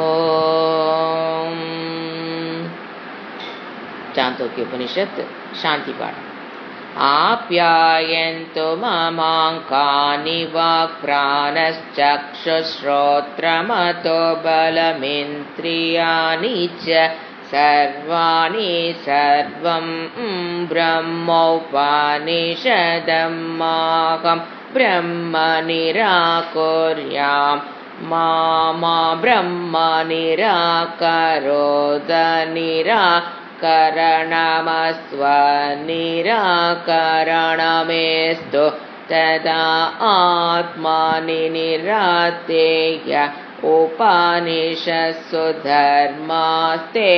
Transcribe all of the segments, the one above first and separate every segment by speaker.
Speaker 1: ஓம் சாந்தோக்கிய உபனிஷத் சாந்தி பாடம். ஆப்யாயந்து மமாங்கானி வாக் பிராணச்சக்ஷுஸ்ரோத்ரமதோ பலமிந்திரியாணி ச சர்வாணி சர்வம் பிரம்மோபனிஷதம் மாஹம் பிரம்ம நிராகுர்யாம் மாமா பிரம்ம நிராகரோத நிராகரணமஸ்வ நிராகரணமேஸ்து ததா ஆத்மானி நிராதேய உபனிஷத்சு தர்மாஸ்தே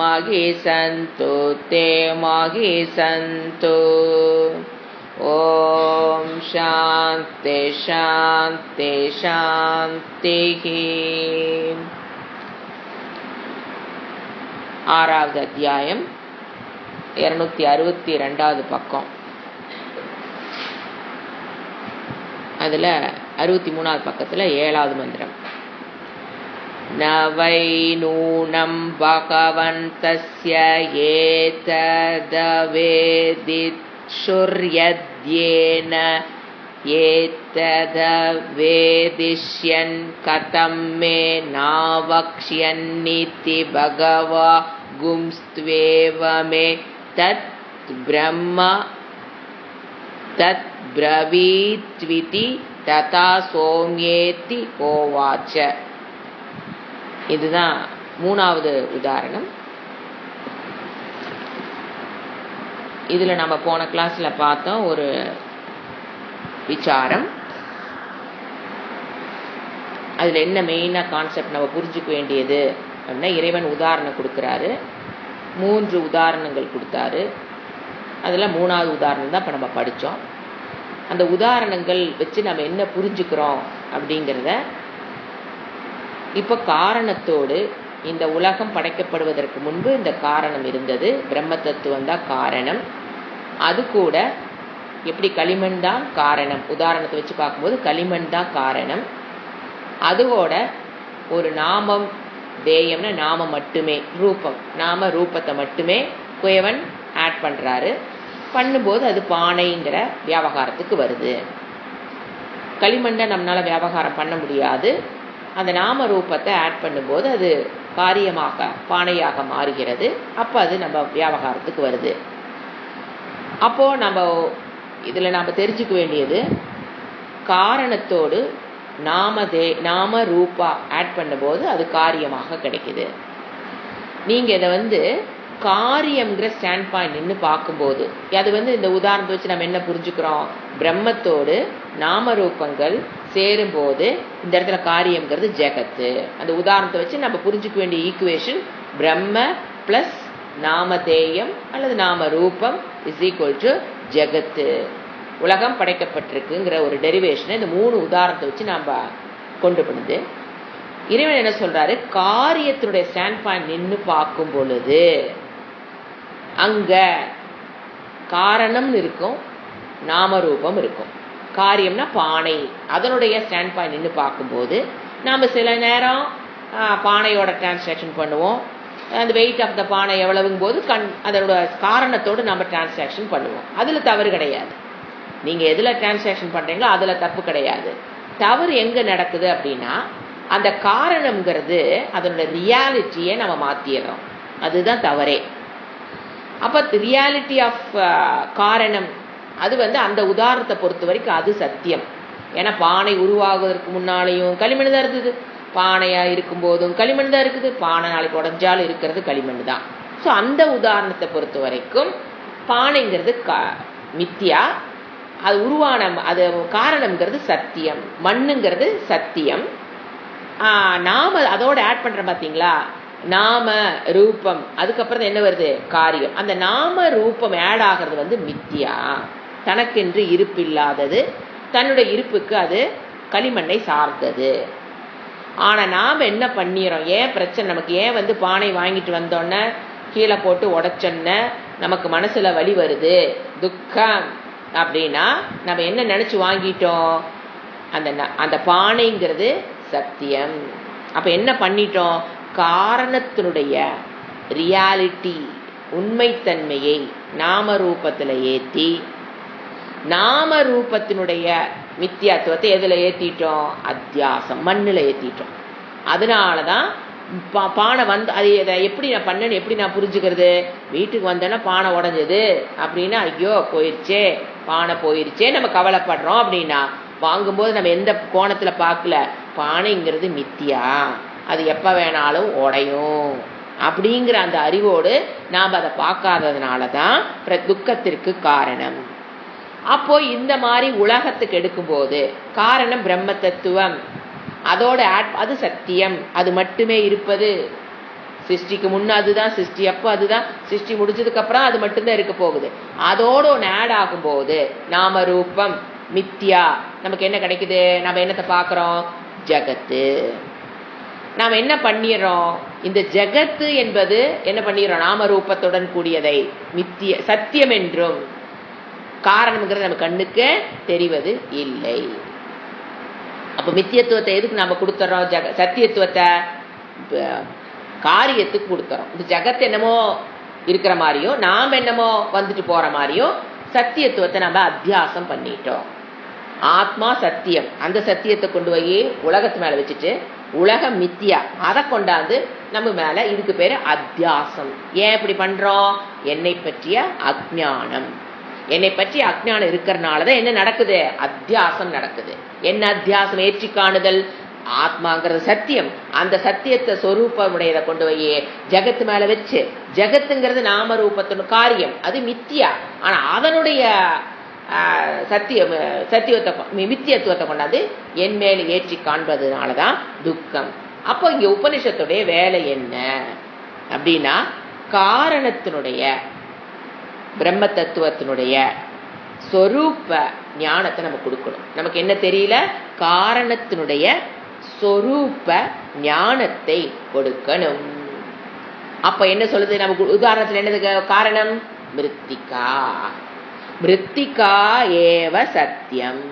Speaker 1: மகி சந்து தே மகி சந்து. ஓம் சாந்தி சாந்தி சாந்தி. ஆறாவது அத்தியாயம் 262வது பக்கம். அதுல 63வது பக்கத்துல 7வது மந்திரம். நவை நூனம் பகவந்தஸ்ய ஏததவேதித் ஷுர்யத்யேன ஏததவேதிஷ்யன் கதம் மே நாவக்ஷ்யன்னிதி பகவா கும்ஸ்த்வேவமே தத் பிரம்ம தத் பிரவீத்விதி ததா சோம்யேதி கோவாச்ச. இதுதான் 3வது உதாரணம். இதுல நம்ம போன கிளாஸ்ல பார்த்தோம் ஒரு விசாரம். அதுல என்ன மெயினா கான்செப்ட் நம்ம புரிஞ்சுக்க வேண்டியது அப்படின்னா, இறைவன் உதாரணம் கொடுக்கிறாரு. 3 உதாரணங்கள் கொடுத்தாரு. அதுல 3வது உதாரணம் தான் இப்ப நம்ம படிச்சோம். அந்த உதாரணங்கள் வச்சு நம்ம என்ன புரிஞ்சுக்கிறோம் அப்படிங்கிறத இப்ப காரணத்தோடு, இந்த உலகம் படைக்கப்படுவதற்கு முன்பு இந்த காரணம் இருந்தது, பிரம்ம தத்துவம் தான் காரணம். அது கூட எப்படி களிமண் தான் காரணம், உதாரணத்தை வச்சு பார்க்கும்போது களிமண் தான் காரணம். அதோட ஒரு நாமம், தேயம்னா நாமம் மட்டுமே, ரூபம், நாம ரூபத்தை மட்டுமே குயவன் ஆட் பண்றாரு. பண்ணும்போது அது பானைங்கிற வியாபகாரத்துக்கு வருது. களிமண்ணை நம்மளால வியாபகாரம் பண்ண முடியாது. அந்த நாம ரூபத்தை ஆட் பண்ணும்போது அது காரியமாக பானையாக மாறுகிறது. அப்ப அது நம்ம வியாபகாரத்துக்கு வருது. அப்போ நம்ம இதுல நாம தெரிஞ்சுக்க வேண்டியது, காரணத்தோடு நாம ரூபா ஆட் பண்ணும்போது அது காரியமாக கிடைக்குது. நீங்க இதை காரியம்ங்கிற ஸ்டாண்ட் பாயிண்ட் நின்று பார்க்கும்போது, அது இந்த உதாரணத்தை வச்சு நம்ம என்ன புரிஞ்சுக்கிறோம், பிரம்மத்தோடு நாம ரூபங்கள் சேரும்போது இந்த இடத்துல காரியம்ங்கிறது ஜெகத்து. அந்த உதாரணத்தை வச்சு நம்ம புரிஞ்சுக்க வேண்டிய ஈக்குவேஷன் பிரம்ம பிளஸ் நாமதேயம் அல்லது நாம ரூபம் இஸ் ஈக்குவல் டு ஜெகத்து. உலகம் படைக்கப்பட்டிருக்குங்கிற ஒரு டெரிவேஷனை இந்த 3 உதாரணத்தை வச்சு நாம கொண்டு பண்ணுது. இறைவன் என்ன சொல்றாரு, காரியத்தினுடைய ஸ்டாண்ட் பாயிண்ட் நின்று பார்க்கும் பொழுது அங்க காரணம் இருக்கும், நாமரூபம் இருக்கும். காரியம்னா பானை, அதனுடைய ஸ்டாண்ட் பாயிண்ட் நின்று பார்க்கும்போது நாம சில நேரம் பானையோட டிரான்சாக்ஷன் பண்ணுவோம். அந்த வெயிட் ஆஃப் த பானை எவ்வளவுங்கும் போது அதோட காரணத்தோடு நம்ம டிரான்சாக்ஷன் பண்ணுவோம். அதுல தவறு கிடையாது. நீங்க எதுல டிரான்சாக்ஷன் பண்றீங்களோ அதுல தப்பு கிடையாது. தவறு எங்க நடக்குது அப்படின்னா, அந்த காரணம்ங்கிறது அதனோட ரியாலிட்டியை நம்ம மாத்திடுறோம். அதுதான் தவறே. அப்ப ரியாலிட்டி ஆஃப் காரணம் அது அந்த உதாரணத்தை பொறுத்த வரைக்கும் அது சத்தியம். ஏன்னா பானை உருவாகுவதற்கு முன்னாலேயும் களிமண் தான் இருக்குது, பானையா இருக்கும் போதும் களிமண் தான் இருக்குது, பானை நாளைக்கு உடஞ்சாலும் இருக்கிறது களிமண் தான். ஸோ அந்த உதாரணத்தை பொறுத்த வரைக்கும் பானைங்கிறது மித்தியா, அது உருவான அது காரணம்ங்கிறது சத்தியம், மண்ணுங்கிறது சத்தியம். நாம அதோட ஆட் பண்ற பாத்தீங்களா, நாம ரூபம், அதுக்கப்புறம் என்ன வருது, காரியம். அந்த நாம ரூபம் ஆட் ஆகிறது மித்தியா, தனக்கென்று இருப்பு இல்லாதது, தன்னுடைய இருப்புக்கு அது களிமண்ணை சார்ந்தது. ஆனா நாம என்ன பண்ணிடுறோம், ஏன் பிரச்சனை நமக்கு, ஏன் பானை வாங்கிட்டு வந்தோன்னே கீழே போட்டு உடைச்சோன்ன நமக்கு மனசுல வலி வருது, துக்கம் அப்படின்னா நம்ம என்ன நினைச்சு வாங்கிட்டோம், அந்த பானைங்கிறது சத்தியம், அப்போ என்ன பண்ணிட்டோம், காரணத்தினுடைய ரியாலிட்டி உண்மைத்தன்மையை நாம ரூபத்தில் ஏற்றி நாம ரூபத்தினுடைய மித்தியாத்துவத்தை எதில் ஏற்றிட்டோம், அத்தியாசம் மண்ணில் ஏற்றிட்டோம். அதனால தான் பானை வந்து அது இதை எப்படி நான் பண்ணேன்னு எப்படி நான் புரிஞ்சுக்கிறது, வீட்டுக்கு வந்தேன்னா பானை உடஞ்சது அப்படின்னா ஐயோ போயிடுச்சே பானை போயிடுச்சே நம்ம கவலைப்படுறோம். அப்படின்னா வாங்கும்போது நம்ம எந்த கோணத்தில் பார்க்கல, பானைங்கிறது மித்தியா, அது எப்போ வேணாலும் உடையும் அப்படிங்கிற அந்த அறிவோடு நாம் அதை பார்க்காததுனால தான் துக்கத்திற்கு காரணம். அப்போ இந்த மாதிரி உலகத்துக்கு எடுக்கும்போது காரணம் பிரம்ம தத்துவம், அதோட அது சத்தியம், அது மட்டுமே இருப்பது. சிருஷ்டிக்கு முன்ன அதுதான் சிருஷ்டி, அப்போ அதுதான் சிருஷ்டி முடிச்சதுக்கு அப்புறம் அது மட்டும்தான் இருக்க போகுது. அதோட ஒன்று ஆட் ஆகும்போது நாம ரூபம் மித்யா, நமக்கு என்ன கிடைக்குது, நம்ம என்னத்தை பார்க்குறோம், ஜகத்து. நாம் என்ன பண்ணிடுறோம், இந்த ஜகத்து என்பது என்ன பண்ணிடுறோம், நாம ரூபத்துடன் கூடியதை மித்திய சத்தியம் என்றும், காரணம்ங்கிறது நம்ம கண்ணுக்கு தெரிவது இல்லை. அப்போ மித்தியத்துவத்தை எதுக்கு நம்ம கொடுத்துறோம், சத்தியத்துவத்தை காரியத்துக்கு கொடுத்துறோம். இந்த ஜகத்து என்னமோ இருக்கிற மாதிரியும் நாம் என்னமோ வந்துட்டு போற மாதிரியும் சத்தியத்துவத்தை நம்ம அத்தியாசம் பண்ணிட்டோம். ஆத்மா சத்தியம், அந்த சத்தியத்தை கொண்டு போய் உலகத்து மேல வச்சுட்டு உலகம் மித்தியா அதை கொண்டாந்து நம்ம மேல, இதுக்கு பேரு அத்தியாசம். ஏன் இப்படி பண்றோம், என்னை பற்றிய அஜ்ஞானம். என்னை பற்றி அஜ்ஞானம் இருக்கிறனாலதான் என்ன நடக்குது, அத்தியாசம் நடக்குது. என்ன அத்தியாசம், ஏற்றி காணுதல். ஆத்மாங்கிறது சத்தியம், அந்த சத்தியத்தை சொரூபமுடையதை கொண்டு போய் ஜகத்து மேல வச்சு, ஜகத்துங்கிறது நாம ரூபத்தின் காரியம், அது மித்தியா. ஆனா அதனுடைய மித்தியத்துவத்தை கொண்டாந்து என் மேல ஏற்றி காண்பதுனாலதான் துக்கம். அப்போ இங்க உபனிஷத்துடைய வேலை என்ன அப்படின்னா, காரணத்தினுடைய பிரம்ம தத்துவத்தினுடைய சொரூப ஞானத்தை நம்ம கொடுக்கணும். நமக்கு என்ன தெரியல, காரணத்தினுடைய சொரூப ஞானத்தை கொடுக்கணும். அப்ப என்ன சொல்லுது, நமக்கு உதாரணத்துல என்னது காரணம், மிருத்திகா. மிருத்திகா ஏவ சத்தியம்.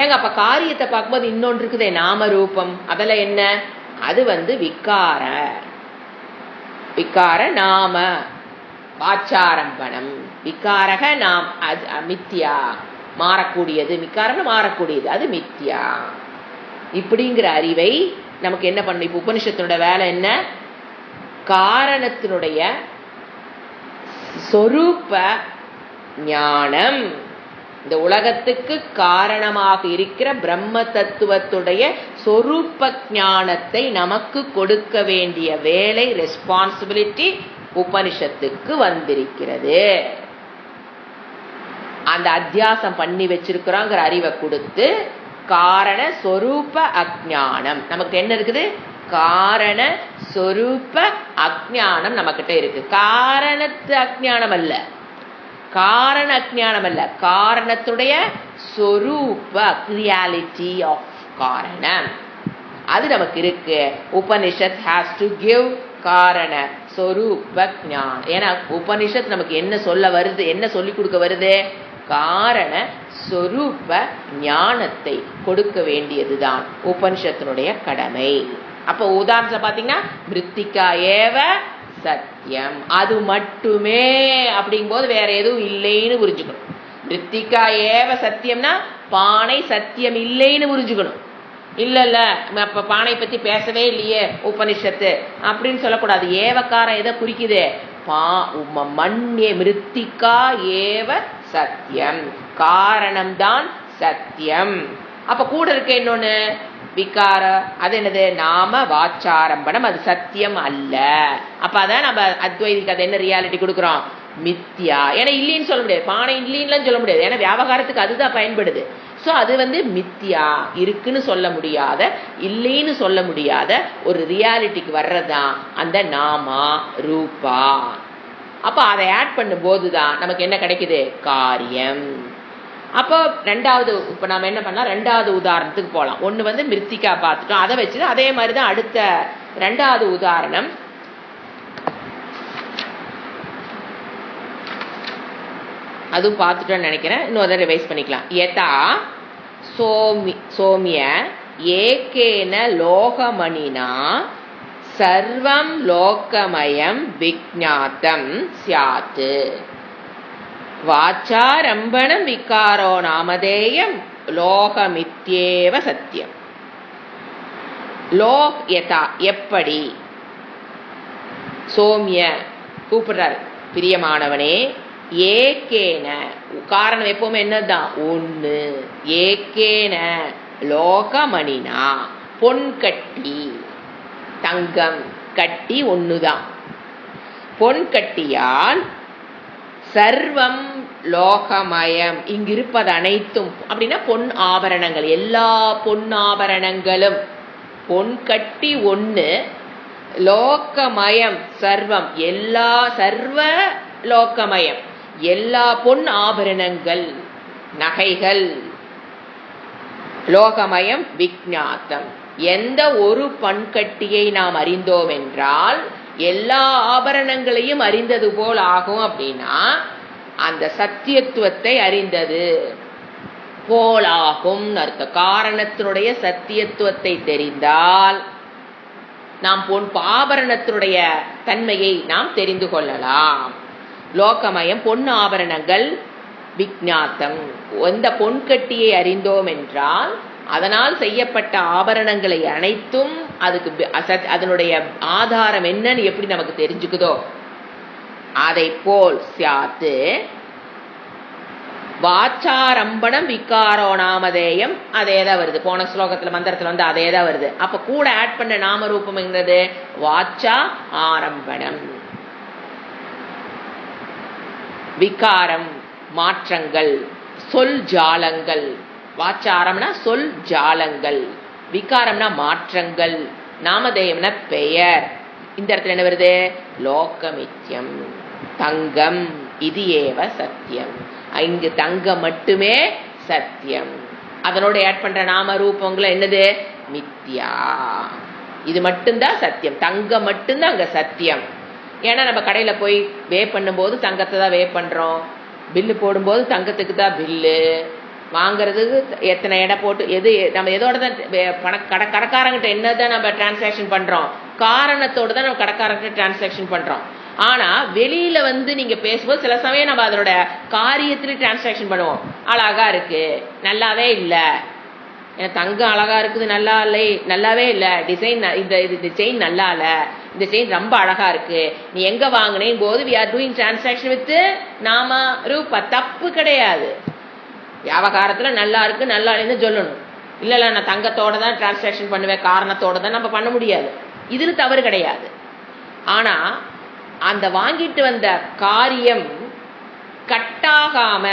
Speaker 1: ஏங்க அப்ப காரியத்தை பார்க்கும்போது இன்னொன்று இருக்குதே, நாம ரூபம். அதெல்லாம் என்ன, அது விகார விகார நாம வாச்சாரம்பணம். விகாரக நாம் மித்யா, மாறக்கூடியது. விகாரம்னு மாறக்கூடியது, அது மித்யா. இப்படிங்கிற அறிவை நமக்கு என்ன பண்ண, இப்ப உபனிஷத்தினுடைய வேலை என்ன, காரணத்தினுடைய சொரூப ஞானம், இந்த உலகத்துக்கு காரணமாக இருக்கிற பிரம்ம தத்துவத்துடைய சொரூப ஞானத்தை நமக்கு கொடுக்க வேண்டிய வேலை, ரெஸ்பான்சிபிலிட்டி உபனிஷத்துக்கு வந்திருக்கிறது. அந்த அத்தியாசம் பண்ணி வச்சிருக்கிறோங்கிற அறிவை கொடுத்து, காரண சொரூப அஜ்ஞானம் நமக்கு என்ன இருக்குது, காரண சொரூப அஜ்ஞானம் நமக்கிட்ட இருக்கு. காரணத்து அஜ்ஞானம் அல்ல, காரண அஜ்ஞானம் அல்ல, காரணத்துடைய சொரூப ரியாலிட்டி ஆஃப் காரணம் அது நமக்கு இருக்கு. உபனிஷத் ஹேஸ் டு கிவ் காரண சொரூப ஞானம். ஏன்னா உபனிஷத் நமக்கு என்ன சொல்ல வருது, என்ன சொல்லி கொடுக்க வருது, காரண சொரூப ஞானத்தை கொடுக்க வேண்டியதுதான் உபனிஷத்தினுடைய கடமை. அப்ப உதாரணத்தை பாத்தீங்கன்னா, மிருத்திகா ஏவ சத்தியம், அது மட்டுமே அப்படிங்கும் போது வேற எதுவும் இல்லைன்னு புரிஞ்சுக்கணும். மிருத்திகா ஏவ சத்தியம்னா பானை சத்தியம் இல்லைன்னு புரிஞ்சுக்கணும். இல்ல இல்ல அப்ப பானை பத்தி பேசவே இல்லையே உபனிஷத்து அப்படின்னு சொல்லக்கூடாது. ஏவக்காரம் எதை குறிக்குது, மண்ணே மிருத்திகா ஏவ சத்தியம், காரணம்தான் சத்தியம். அப்ப கூட இருக்க இன்னொன்னு விகார, அது என்னது, நாம வாச்சாரம்பணம், அது சத்தியம் அல்ல. அப்ப அதான் நம்ம அத்வைதிக்கு அது என்ன ரியாலிட்டி கொடுக்குறோம், மித்யா. ஏன்னா இல்லைன்னு சொல்ல முடியாது, பானை இல்லைன்னு சொல்ல முடியாது, ஏன்னா வியாபாரத்துக்கு அதுதான் பயன்படுது. ஸோ அது மித்யா, இருக்குன்னு சொல்ல முடியாத, இல்லைன்னு சொல்ல முடியாத ஒரு ரியாலிட்டிக்கு வர்றதுதான் அந்த நாமா ரூபா. அப்போ அதை ஆட் பண்ணும் போதுதான் நமக்கு என்ன கிடைக்குது, காரியம். அப்போ ரெண்டாவது, இப்போ நம்ம என்ன பண்ணலாம், ரெண்டாவது உதாரணத்துக்கு போகலாம். ஒன்று மிருத்திகா பார்த்துட்டோம், அதை வச்சுட்டு அதே மாதிரி தான் அடுத்த ரெண்டாவது உதாரணம். அதுவும் பார்த்துட்டோன்னு நினைக்கிறேன், இன்னொரு ரிவைஸ் பண்ணிக்கலாம். யதா சோமிய ஏகேன லோகமணினா சர்வம் லோகமயம் விஜ்ஞாதம் ஸ்யாத். வாச்சாரம்பணம் விகாரோ நாமதேயம் லோகமித்யேவ சத்தியம். லோக் யதா எப்படி, சோமிய கூப்பிடுறார் பிரியமானவனே, ஏகேன காரணம் எப்பவுமே என்னதான் ஒண்ணு, ஏகேன லோகமணினா பொன் கட்டி, தங்கம் கட்டி ஒண்ணுதான், பொன் கட்டியால் சர்வம் லோகமயம் இங்கிருப்பது அனைத்தும் அப்படின்னா பொன் ஆபரணங்கள், எல்லா பொன் ஆபரணங்களும், பொன் கட்டி ஒண்ணு, லோகமயம் சர்வம் எல்லா, சர்வ லோகமயம் எல்லா பொன் ஆபரணங்கள் நகைகள், லோகமயம் விஜ்ஞாதம் எந்த ஒரு பண்கட்டியை நாம் அறிந்தோம் என்றால் எல்லா ஆபரணங்களையும் அறிந்தது போல் ஆகும். அப்படின்னா அந்த சத்தியத்துவத்தை அறிந்தது போலாகும் அர்த்தம். காரணத்தினுடைய சத்தியத்துவத்தை தெரிந்தால் நாம் ஆபரணத்தினுடைய தன்மையை நாம் தெரிந்து கொள்ளலாம். லோகமயம் பொன் ஆபரணங்கள் விஜ்ஞாதம், எந்த பொன்கட்டியை அறிந்தோம் என்றால் அதனால் செய்யப்பட்ட ஆபரணங்களை அனைத்தும் அதுக்கு அதனுடைய ஆதாரம் என்னன்னு எப்படி நமக்கு தெரிஞ்சுக்குதோ அதை போல் சியாத்து. வாச்சாரம்பணம் விகாரோ நாமதேயம் அதேதான் வருது, போன ஸ்லோகத்துல மந்திரத்துல வந்து அதேதான் வருது. அப்ப கூட ஆட் பண்ண நாம ரூபம் என்கிறது வாச்சா ஆரம்பணம். விகாரம் மாற்றங்கள், சொல் ஜாலங்கள். வாச்சாரம்னா சொல் ஜாலங்கள், விகாரம்னா மாற்றங்கள், நாமதேயம்னா பெயர். இந்த இடத்துல என்ன வருது, லோகமித்யம் தங்கம், இது ஏவ சத்தியம். இங்கு தங்கம் மட்டுமே சத்தியம். அதனோட ஆட் பண்ற நாம ரூபங்களை என்னது, மித்யா. இது மட்டும்தான் சத்தியம், தங்கம் மட்டும்தான் அங்க சத்தியம். ஏன்னா நம்ம கடையில போய் வே பண்ணும்போது தங்கத்தை தான் வே பண்றோம், பில்லு போடும்போது தங்கத்துக்கு தான் பில்லு, வாங்குறதுக்கு எத்தனை எடை போட்டு எது நம்ம எதோட தான் கடைக்காரங்கிட்ட என்னதான் நம்ம டிரான்சாக்ஷன் பண்றோம், காரணத்தோட தான் நம்ம கடைக்காரங்கிட்ட டிரான்சாக்ஷன் பண்றோம். ஆனா வெளியில வந்து நீங்க பேசும்போது சில சமயம் நம்ம அதனோட காரியத்துல டிரான்சாக்ஷன் பண்ணுவோம். அழகா இருக்கு, நல்லாவே இல்லை, தங்கம் அழகா இருக்குது, நல்லாவே இல்லை, டிசைன் இந்த செயின் நல்லா இல்ல, இந்த செயின் ரொம்ப அழகா இருக்கு, நீ எங்க வாங்கினேன் போது we are doing transaction with நாம ரூபா. தப்பு கிடையாது, வியாபாரத்துல நல்லா இருக்கு நல்லா இல்லைன்னு சொல்லணும். இல்ல நான் தங்கத்தோட தான் டிரான்சாக்ஷன் பண்ணுவேன், காரணத்தோட தான் நம்ம பண்ண முடியாது, இதுல தவறு கிடையாது. ஆனா அந்த வாங்கிட்டு வந்த காரியம் கட்டாகாம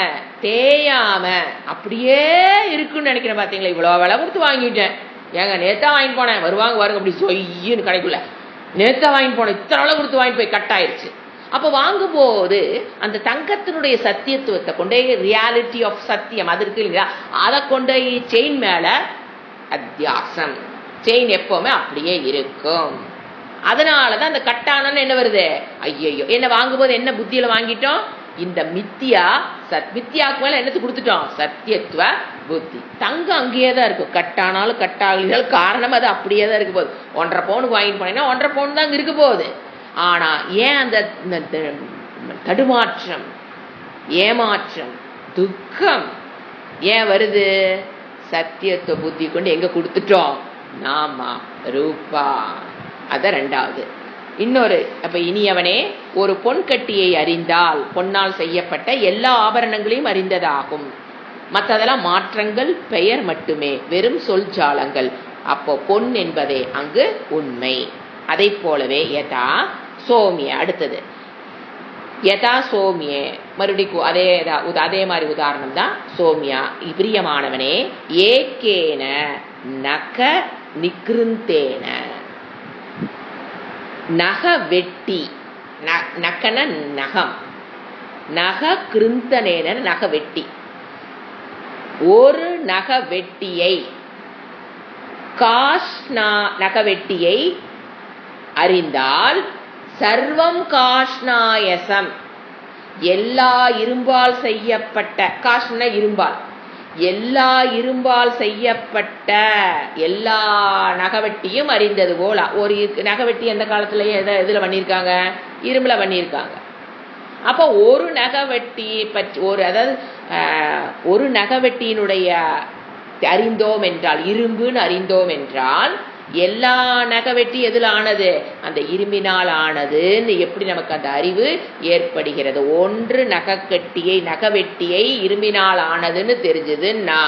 Speaker 1: தேயாம அப்படியே இருக்குன்னு நினைக்கிறேன். பாத்தீங்களா, இவ்வளவு விலை கொடுத்து வாங்கிட்டேன், ஏங்க நேத்தா வாங்கிட்டு போனேன், வருவாங்க அப்படி சொய்யின்னு கடைக்குள்ள, நேத்தா வாங்கிட்டு போனேன், இத்தனை விலை கொடுத்து வாங்கிட்டு போய் கட்டாயிருச்சு. அப்ப வாங்கும்போது அந்த தங்கத்தினுடைய சத்தியத்துவத்தை கொண்டே, ரியாலிட்டி ஆஃப் சத்தியம் அது இருக்கு இல்லையா, அதை கொண்டே செயின் மேல அத்தியாசம், செயின் எப்பவுமே அப்படியே இருக்கும். அதனாலதான் அந்த கட்டானன்னு என்ன வருது, ஐயோ என்ன வாங்கும்போது என்ன புத்தியில வாங்கிட்டோம், இந்த மித்தியாக்கு மேல என்னத்து கொடுத்துட்டோம், சத்தியத்துவ புத்தி. தங்கம் அங்கேயே தான் இருக்கும், கட்டானாலும் கட்டாகலும் காரணம் அது அப்படியே தான் இருக்க போகுது. 1.5 பவுனுக்கு வாங்கிட்டு போனீங்கன்னா 1.5 பவுன் தான் அங்க இருக்க போகுது. ஆனா ஏன் அந்த தடுமாற்றம், ஏமாற்றம், துக்கம் ஏன் வருது, சத்தியத்துவ புத்தி கொண்டு எங்க கொடுத்துட்டோம், நாமா ரூபா. அத ரெண்டாவது. இன்னொரு, அப்ப இனியவனே ஒரு பொன் கட்டியை அறிந்தால் பொன்னால் செய்யப்பட்ட எல்லா ஆபரணங்களையும் அறிந்ததாகும். மற்றதெல்லாம் மாற்றங்கள், பெயர் மட்டுமே, வெறும் சொல் ஜாலங்கள். அப்போ பொன் என்பதே அங்கு உண்மை. அதை போலவே யதா சோமிய, அடுத்தது யதா சோமிய, மறுபடியும் அதே மாதிரி உதாரணம் தான் சோமியா. பிரியமானவனே, ஏகேன நக நிகிருந்தேன, நக வெட்டி, நகன நகம், நக கிருந்தனேன நக வெட்டி, ஒரு நக வெட்டியை, நகவெட்டியை அறிந்தால் சர்வம் காஷ்ணாயசம், எல்லா இரும்பால் செய்யப்பட்ட, காஷ்ண இரும்பால், எல்லா இரும்பால் செய்யப்பட்ட எல்லா நகவெட்டியும் அறிந்தது போல. ஒரு நகவெட்டி எந்த காலத்திலேயே எதுல பண்ணியிருக்காங்க? இரும்புல பண்ணியிருக்காங்க. அப்போ ஒரு நகவெட்டி பற்றி அதாவது ஒரு நகவெட்டியினுடைய அறிந்தோம் என்றால், இரும்புன்னு அறிந்தோம் என்றால், எல்லா நகவெட்டி எதுல ஆனது? அந்த இரும்பினால் ஆனதுன்னு எப்படி நமக்கு அந்த அறிவு ஏற்படுகிறது? ஒன்று நகவெட்டியை இரும்பினால் ஆனதுன்னு தெரிஞ்சதுன்னா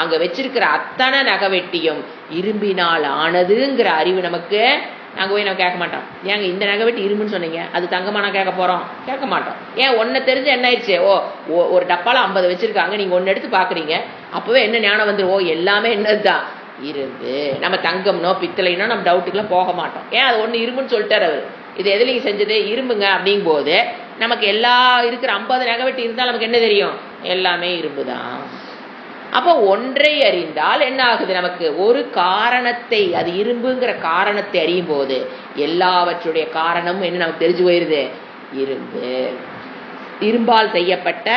Speaker 1: அங்க வச்சிருக்கிற அத்தனை நகவெட்டியும் இரும்பினால் ஆனதுங்கிற அறிவு நமக்கு. நாங்கள் போய் நம்ம கேட்க மாட்டோம், ஏங்க இந்த நகவெட்டி இரும்புன்னு சொன்னீங்க, அது தங்கமான கேட்க போறோம்? கேட்க மாட்டோம். ஏன் ஒன்றை தெரிஞ்சு என்ன ஆயிடுச்சு? ஒரு டப்பால 50 வச்சிருக்காங்க, நீங்க ஒன்று எடுத்து பாக்குறீங்க, அப்பவே என்ன ஞானம் வந்துடும்? எல்லாமே என்னதுதான்? இரும்பு. நம்ம தங்கம்னோ பித்தளைனோ நம்ம டவுட்டுக்குலாம் போக மாட்டோம். ஏன் அது ஒன்று இரும்புன்னு சொல்லிட்டார் அவர். இது எதுலையும் செஞ்சது? இரும்புங்க அப்படிங்கும் போது நமக்கு எல்லா இருக்கிற 50 நகவெட்டி இருந்தால் நமக்கு என்ன தெரியும்? எல்லாமே இரும்பு தான். அப்போ ஒன்றை அறிந்தால் என்ன ஆகுது? நமக்கு ஒரு காரணத்தை, அது இரும்புங்கிற காரணத்தை அறியும் போது எல்லாவற்றுடைய காரணமும் என்ன நமக்கு தெரிஞ்சு போயிருது? இரும்பு. இரும்பால் செய்யப்பட்ட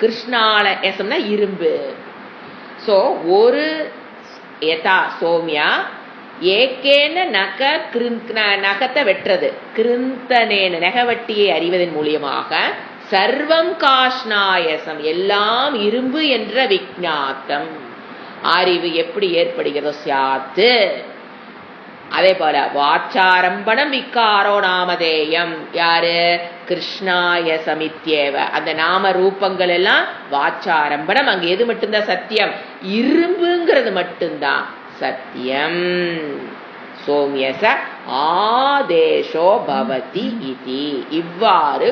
Speaker 1: கிருஷ்ணாலயசம்னா இரும்பு. சோ ஒரு யதா சோமியா ஏக்கேன நகத்தை வெட்டுறது, கிருந்தனேன நகவட்டியை அறிவதன் மூலியமாக சர்வம் காஷ்ணாயசம் எல்லாம் இரும்பு என்ற விஞ்ஞாத்தம் அறிவு எப்படி ஏற்படுகிறதோ சாத்து. அதே போல வாச்சாரம்பணம் விக்காரோ நாமதேயம். யாரு? கிருஷ்ணாயசமித்யேவ. அந்த நாம ரூபங்கள் எல்லாம் வாச்சாரம்பணம். அங்க எது மட்டும்தான் சத்தியம்? இரும்புங்கிறது மட்டும்தான் சத்தியம். சோமியச ஆதேசோ பவதி இதி. இவ்வாறு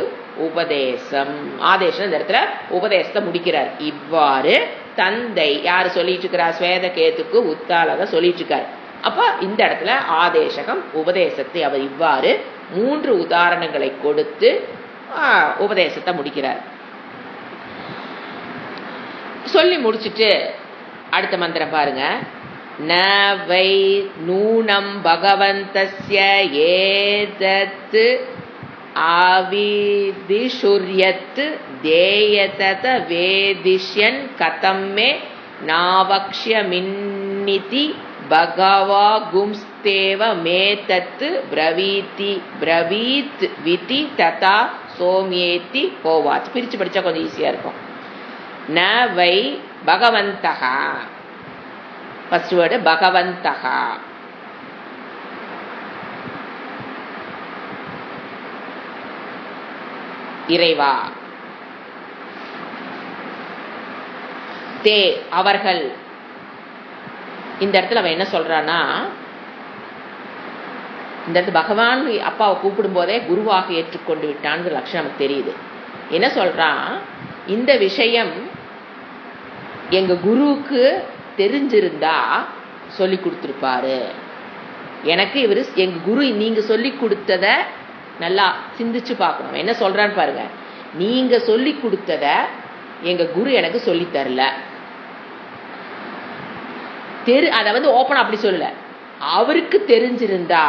Speaker 1: உபதேசம், ஆதேசம் இந்த இடத்துல உபதேசத்தை முடிக்கிறார். இவ்வாறு தந்தை யாரு சொல்லிட்டு இருக்கிறார்? ஸ்வேதகேதுக்கு உத்தாலக சொல்லிட்டு இருக்கார். அப்ப இந்த இடத்துல ஆதேசகம் உபதேசத்தை அவர் இவ்வாறு 3 உதாரணங்களை கொடுத்து உபதேசத்தை முடிக்கிறார். சொல்லி முடிச்சுட்டு அடுத்த மந்திரம் பாருங்க. ந வை நூனம் பகவந்தஸ்ய ஏதத் ஆவிதிஷுர்யத் தேயதத வேதிஷ்யன் கதம்மே நாவக்ஷ்யமின்னிதி பகவா கும்ஸ்தேவ மேதத் பிரவீத் விதி ததா சோமியேதி கோவாச். பிரிச்சு படிச்சா கொஞ்சம் ஈஸியா இருக்கும். ந வை பகவந்தஹா, ஃபர்ஸ்ட் வேர்டு பகவந்தஹா. இறைவா. தே அவர்கள். இந்த இடத்துல அவன் என்ன சொல்றான்னா, இந்த இடத்துல பகவான் அப்பாவை கூப்பிடும் போதே குருவாக ஏற்றுக்கொண்டு விட்டான்னு லட்சணம் நமக்கு தெரியுது. என்ன சொல்றான்? இந்த விஷயம் எங்க குருவுக்கு தெரிஞ்சிருந்தா சொல்லி கொடுத்துருப்பாரு. எனக்கு இவரு எங்க குரு நீங்க சொல்லி கொடுத்தத நல்லா சிந்திச்சு பார்க்கணும். என்ன சொல்றான்னு பாருங்க. நீங்க சொல்லி கொடுத்தத எங்க குரு எனக்கு சொல்லி தரல. அத ஓப்பன் அப்படி சொல்லல. அவருக்கு தெரிஞ்சிருந்தா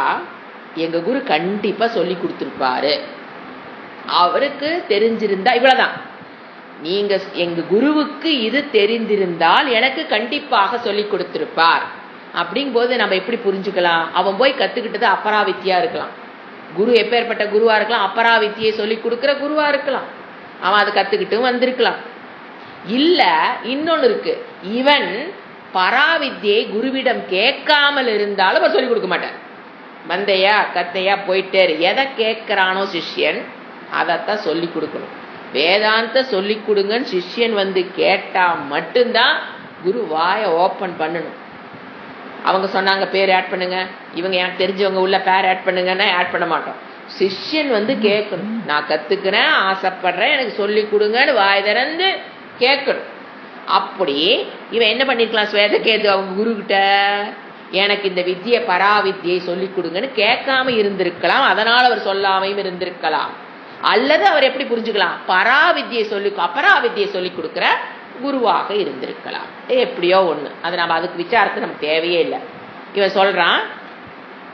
Speaker 1: எங்க குரு கண்டிப்பா சொல்லி கொடுத்திருப்பாரு. அவருக்கு தெரிஞ்சிருந்தா இவ்வளவுதான். நீங்க எங்க குருவுக்கு இது தெரிந்திருந்தால் எனக்கு கண்டிப்பாக சொல்லி கொடுத்திருப்பார். அப்படிங்கும் போது நம்ம எப்படி புரிஞ்சுக்கலாம்? அவன் போய் கத்துக்கிட்டது அபராவித்தியா இருக்கலாம். குரு எப்பேற்பட்ட குருவா இருக்கலாம்? அபராவித்தியை சொல்லி கொடுக்கிற குருவா இருக்கலாம். அவன் அதை கத்துக்கிட்டும் வந்திருக்கலாம். இல்ல இன்னொன்னு இருக்கு, இவன் பராவித்தியை குருவிடம் கேட்காமல் இருந்தாலும் அவர் சொல்லிக் கொடுக்க மாட்டார். மந்தையா கத்தையா போயிட்டே எதை கேட்கிறானோ சிஷ்யன் அதைத்தான் சொல்லி கொடுக்கணும். வேதாந்த சொல்லி கொடுங்கன்னு சிஷ்யன் கேட்டா மட்டும்தான் குரு வாயை ஓப்பன் பண்ணணும். அவங்க சொன்னாங்க பேர் ஆட் பண்ணுங்க, இவங்க எனக்கு தெரிஞ்சவங்க உள்ள பேர் ஆட் பண்ணுங்கன்னா ஆட் பண்ண மாட்டோம். சிஷ்யன் கேட்கணும். நான் கத்துக்கிறேன், ஆசைப்படுறேன், எனக்கு சொல்லி கொடுங்கன்னு வாய் திறந்து கேட்கணும். அப்படி இவன் என்ன பண்ணிருக்கலாம்? ஸ்வேதகேது அவங்க குரு கிட்ட எனக்கு இந்த வித்தியை பராவித்தியை சொல்லி கொடுங்கன்னு கேட்காம இருந்திருக்கலாம். அதனால அவர் சொல்லாமையும் இருந்திருக்கலாம். அல்லது அவர் எப்படி புரிஞ்சுக்கலாம்? அபராவித்தியை சொல்லி கொடுக்கிற குருவாக இருந்திருக்கலாம். எப்படியோ ஒண்ணு. அது நம்ம அதுக்கு விசாரத்தை நமக்கு தேவையே இல்லை. இவன் சொல்றான்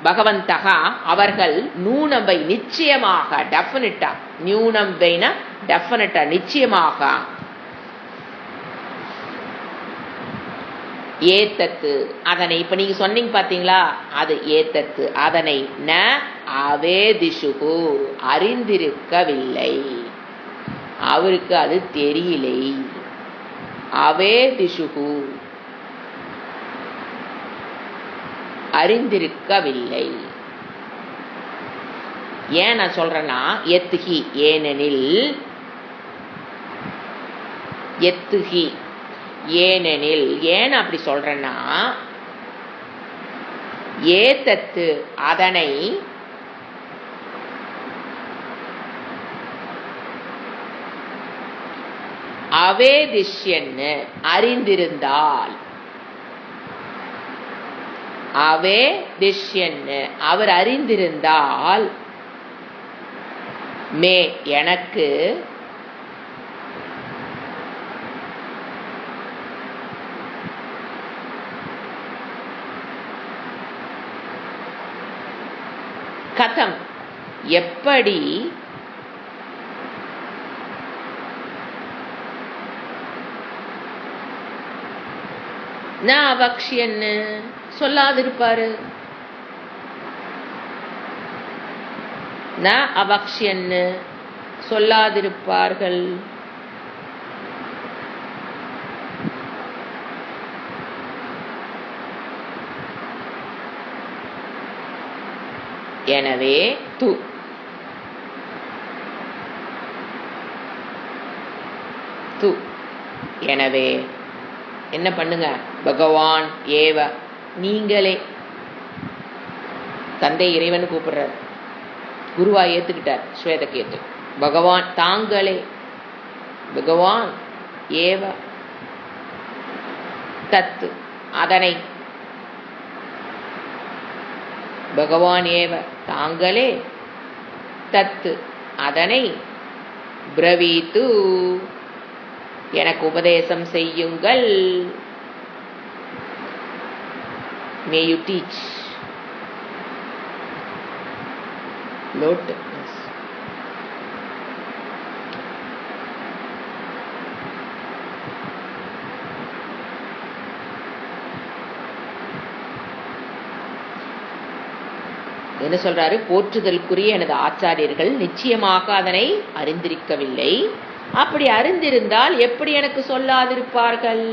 Speaker 1: பகவந்தகா அவர்கள் நூனம்பை நிச்சயமாக, டெஃபினட்டா, நியூனம்பைனா டெஃபினட்டா நிச்சயமாக, ஏத்தத்து அதனை, இப்ப நீங்க சொன்னீங்க பாத்தீங்களா, அது ஏத்தத்து அதனை, ந அவேதிஷுகு அறிந்திருக்கவில்லை, அவருக்கு அது தெரியலை. அவேதிஷுகு அறிந்திருக்கவில்லை. ஏன் நான் சொல்றேன்னா, எத்துகி ஏனெனில், எத்துகி ஏனெனில், ஏன் அப்படி சொல்றேன்னா, ஏத்தத்து அதனை, அவேதிஷ்யன்னு அறிந்திருந்தால், அவேதிஷ்யன்னு அவர் அறிந்திருந்தால், மே எனக்கு, கதம் எப்படி, ந அவக்ஷியன்னு சொல்லாதிருப்பாரு, ந அவக்ஷியன்னு சொல்லாதிருப்பார்கள். எனவே து து எனவே என்ன பண்ணுங்க, பகவான் ஏவ நீங்களே, தந்தை இறைவன் கூப்பிடுறார், குருவா ஏத்துக்கிட்டார் ஸ்வேதகேது, பகவான் தாங்களே, பகவான் ஏவ தத்து அதனை, பகவான் ஏவ தாங்களே, தத்து அதனை, பிரவீத்து எனக்கு உபதேசம் செய்யுங்கள். May you teach. Lord. என்ன சொல்றாரு, போற்றுதலுக்குரிய எனது ஆச்சாரியர்கள் நிச்சயமாக அதனை அறிந்திருக்கவில்லை, அப்படி அறிந்திருந்தால் எப்படி எனக்கு சொல்லாதிருப்பார்கள்.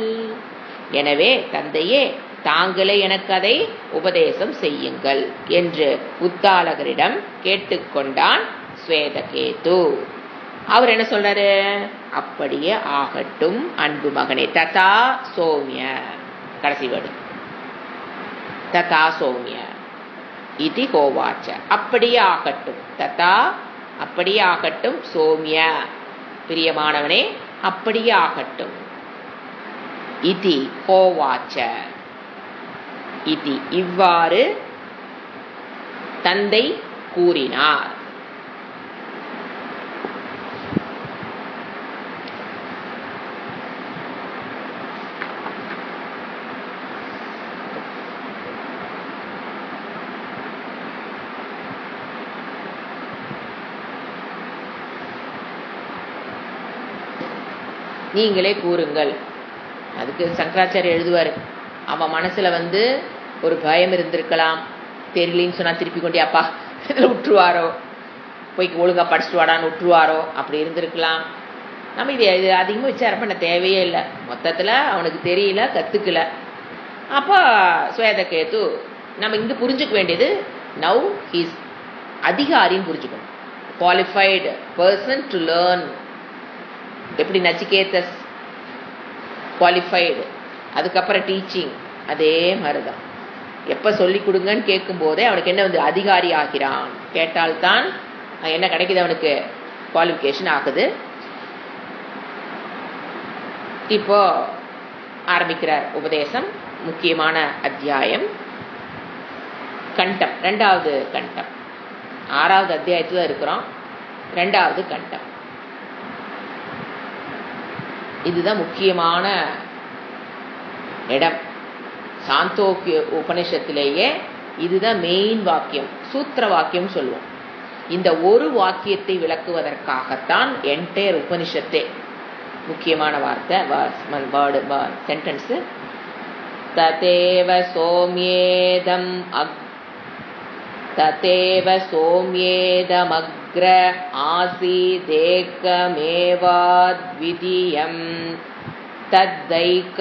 Speaker 1: எனவே தந்தையே தாங்களே எனக்கு அதை உபதேசம் செய்யுங்கள் என்று உத்தாலகரிடம் கேட்டுக்கொண்டான் ஸ்வேதகேது. அவர் என்ன சொல்றாரு, அப்படியே ஆகட்டும் அன்பு மகனே, ததா சௌமிய, கடைசி வேர்டு ததா சௌமிய இதி ஹோவாச்ச, அப்படியே ஆகட்டும், ததா அப்படியே ஆகட்டும், சௌமிய பிரியமானவனே அப்படியே ஆகட்டும், இதி ஹோவாச்ச இதி இவ்வாறு தந்தை கூறினார். நீங்களே கூறுங்கள். அதுக்கு சங்கராச்சாரியர் எழுதுவார், அவன் மனசுல ஒரு பயம் இருந்திருக்கலாம், தெரியலின்னு சொன்னா திருப்பி கொண்டே அப்பா விட்டுருவாரோ, போய் ஒழுங்கா படிச்சுட்டு வாடான்னு விட்டுருவாரோ, அப்படி இருந்திருக்கலாம். நம்ம இது அதிகமாக விசாரம் பண்ண தேவையே இல்லை, மொத்தத்தில் அவனுக்கு தெரியல, கற்றுக்கல. அப்போ ஸ்வேதகேது நம்ம இங்கே புரிஞ்சுக்க வேண்டியது, நவ் ஹீஸ் அதிகாரின்னு புரிஞ்சுக்கணும், குவாலிஃபைடு பர்சன் டு லேர்ன். எப்படி நச்சிகேதஸ் குவாலிஃபைடு, அதுக்கப்புறம் டீச்சிங், அதே மாதிரி தான். எப்போ சொல்லி கொடுங்கன்னு கேட்கும்போதே அவனுக்கு என்ன அதிகாரி ஆகிறான், கேட்டால்தான் என்ன கிடைக்குது, அவனுக்கு குவாலிஃபிகேஷன் ஆகுது. இப்போ ஆரம்பிக்கிறார் உபதேசம், முக்கியமான அத்தியாயம் கண்டம், 2வது கண்டம். 6வது அத்தியாயத்தில் இருக்கிறோம், 2வது கண்டம். இதுதான் முக்கியமான இடம். சாந்தோக்கிய உபனிஷத்திலேயே இதுதான் மெயின் வாக்கியம், சூத்திர வாக்கியம் சொல்லுவோம். இந்த ஒரு வாக்கியத்தை விளக்குவதற்காகத்தான் என்டையர் உபனிஷத்தே. முக்கியமான வார்த்தை, வேர்டு, சென்டென்ஸு ததேவ சோம்யேதமக்ர ஆசீதேகமேவாத்விதீயம் தத்தைக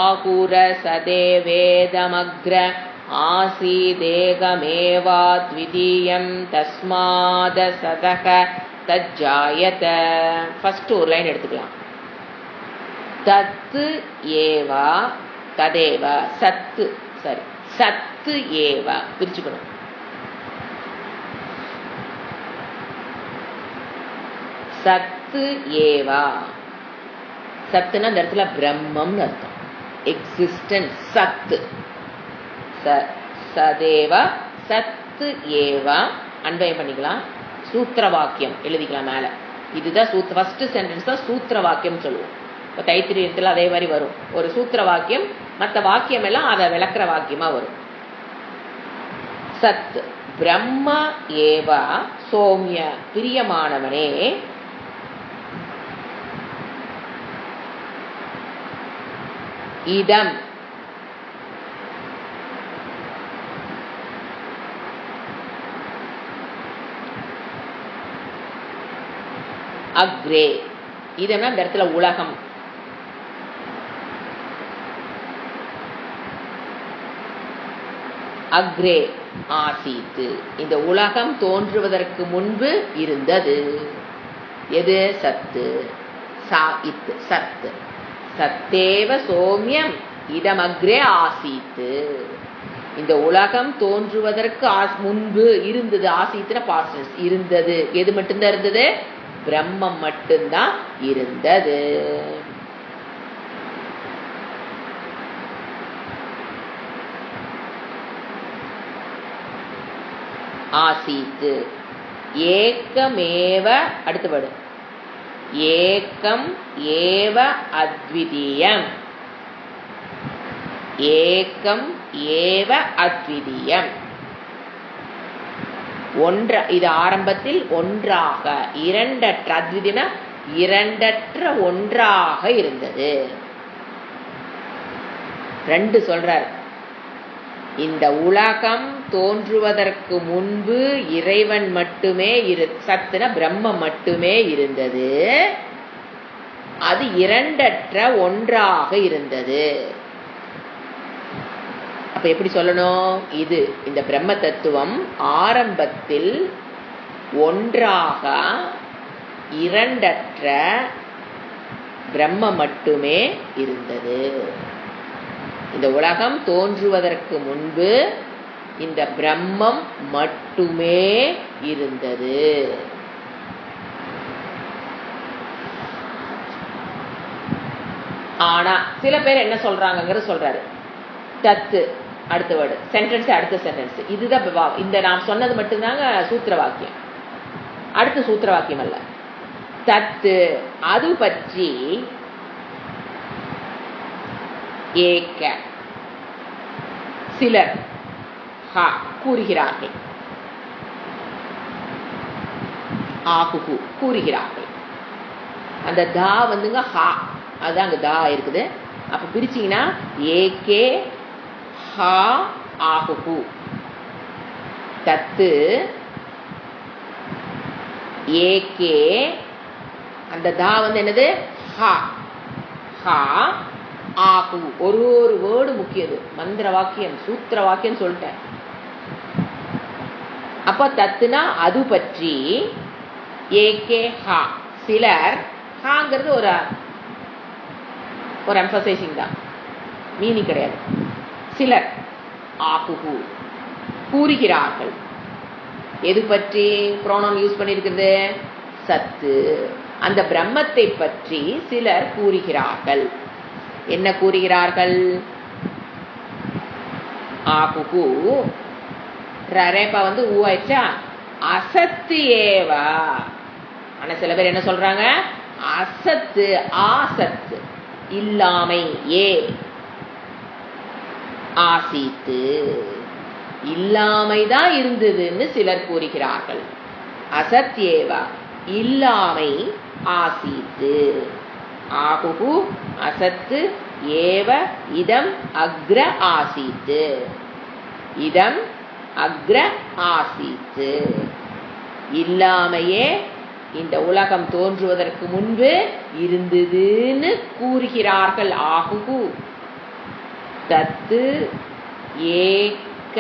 Speaker 1: ஆகுர சதேவேதமக்ர ஆசீதேகமேவாத்விதீயம் தஸ்மாத சதக தஜ்ஜாயத. ஃபர்ஸ்ட் ஒரு லைன் எடுத்துக்கலாம். தத்து ஏவா ததேவ சத்து, சரி, சத்து ஏவா பிரிச்சுக்கணும். சத்து ஏவா, சத்துனா இந்த இடத்துல பிரம்மம்னு அர்த்தம், எக்ஸிஸ்டன்ஸ். சத்து சதேவ சத்து ஏவா அன்வயம் பண்ணிக்கலாம். சூத்திர வாக்கியம் எழுதிக்கலாம் மேல. இதுதான் ஃபர்ஸ்ட் சென்டென்ஸ் தான் சூத்திர வாக்கியம் சொல்லுவோம். இப்போ தைத்திரியத்தில் அதே மாதிரி வரும். ஒரு சூத்திர வாக்கியம், மற்ற வாக்கியம் எல்லாம் அதை விளக்குற வாக்கியமா வரும். சத் பிரம்ம ஏவா சோம்ய பிரியமானவனே இதம் அக்ரே, இதம்னா இந்த இடத்துல உலகம். அக்ரே ஆசீத்து, இந்த உலகம் தோன்றுவதற்கு முன்பு இருந்தது. எது? சத்து. சாயித் சத்து. சத்தேவ சோம்யம் இதமக்ரே ஆசீத்து, இந்த உலகம் தோன்றுவதற்கு முன்பு இருந்தது. ஆசீத்துன பாஸ்ட் இருந்தது. எது மட்டும்தான் இருந்தது? பிரம்மம் மட்டும்தான் இருந்தது. ஆசீத்து ஏகமேவ, அடுத்த வேர்டு ஏகம் ஏவ அத்விதீயம். ஏகம் ஏவ அத்விதீயம், இது ஆரம்பத்தில் ஒன்றாக, இரண்டற்ற, அத்விதீயம்னா இரண்டற்ற ஒன்றாக இருந்தது. ரெண்டு சொல்றார். இந்த உலகம் தோன்றுவதற்கு முன்பு இறைவன் மட்டுமே சத்துன பிரம்மம் மட்டுமே இருந்தது. அது இரண்டற்ற ஒன்றாக இருந்தது. அப்ப எப்படி சொல்லணும்? இது இந்த பிரம்ம தத்துவம் ஆரம்பத்தில் ஒன்றாக இரண்டற்ற பிரம்ம மட்டுமே இருந்தது. இந்த உலகம் தோன்றுவதற்கு முன்பு இந்த பிரம்மம் மட்டுமே இருந்தது. ஆனா சில பேர் என்ன சொல்றாங்க சொல்றாரு. தத்து அடுத்த வேர்டு, சென்டென்ஸ் அடுத்த சென்டென்ஸ். இதுதான் இந்த நாம் சொன்னது மட்டும்தாங்க சூத்திர வாக்கியம். அடுத்த சூத்திர வாக்கியம் அல்ல. தத்து அது பற்றி ஏக சிலர் கூறுகிறார்கள். ஆகுகு கூறுகிறார்கள். அந்த தா வந்துங்க ஹா, அதுதான் அங்க தா இருக்குது. அப்ப பிரிச்சீங்கன்னா ஏகே ஹா ஆகுகு. தத்து ஏகே, அந்த தா வந்து என்னது? ஹா. ஹா ஆகு. ஒரு ஒரு வேர்டு முக்கியது. மந்திர வாக்கியம், சூத்திர வாக்கியம் சொல்லிட்டேன். அப்ப தத்துனா அது பற்றி, ஏகே ஹா சிலர், ஹாங்கிறது ஒரு எம்பசைசிங் தான், மீனிங் கிடையாது. சிலர் ஆகுகு கூறுகிறார்கள். எது பற்றி ப்ரோனவுன் யூஸ் பண்ணிருக்கிறது? சத்து. அந்த பிரம்மத்தை பற்றி சிலர் கூறுகிறார்கள். என்ன கூறுகிறார்கள்? ஆகுகு ரேப்பா வந்து ஊ ஆயிடுச்சா? அசத்து ஏவா. ஆனா சில பேர் என்ன சொல்றாங்க? அசத்து, ஆசத்து இல்லாமை, ஏ ஆசீத்து இல்லாமைதான் இருந்ததுன்னு சிலர் கூறுகிறார்கள். அசத்யேவா இல்லாமை ஆசீத்து. ஆகுகு அசத்து ஏவ இதம் அக்ர ஆசீத்து. இதம் அக்ர ஆசீத்து. இல்லாமையே இந்த உலகம் தோன்றுவதற்கு முன்பு இருந்ததுன்னு கூறுகிறார்கள். ஆகுகு தத்து ஏக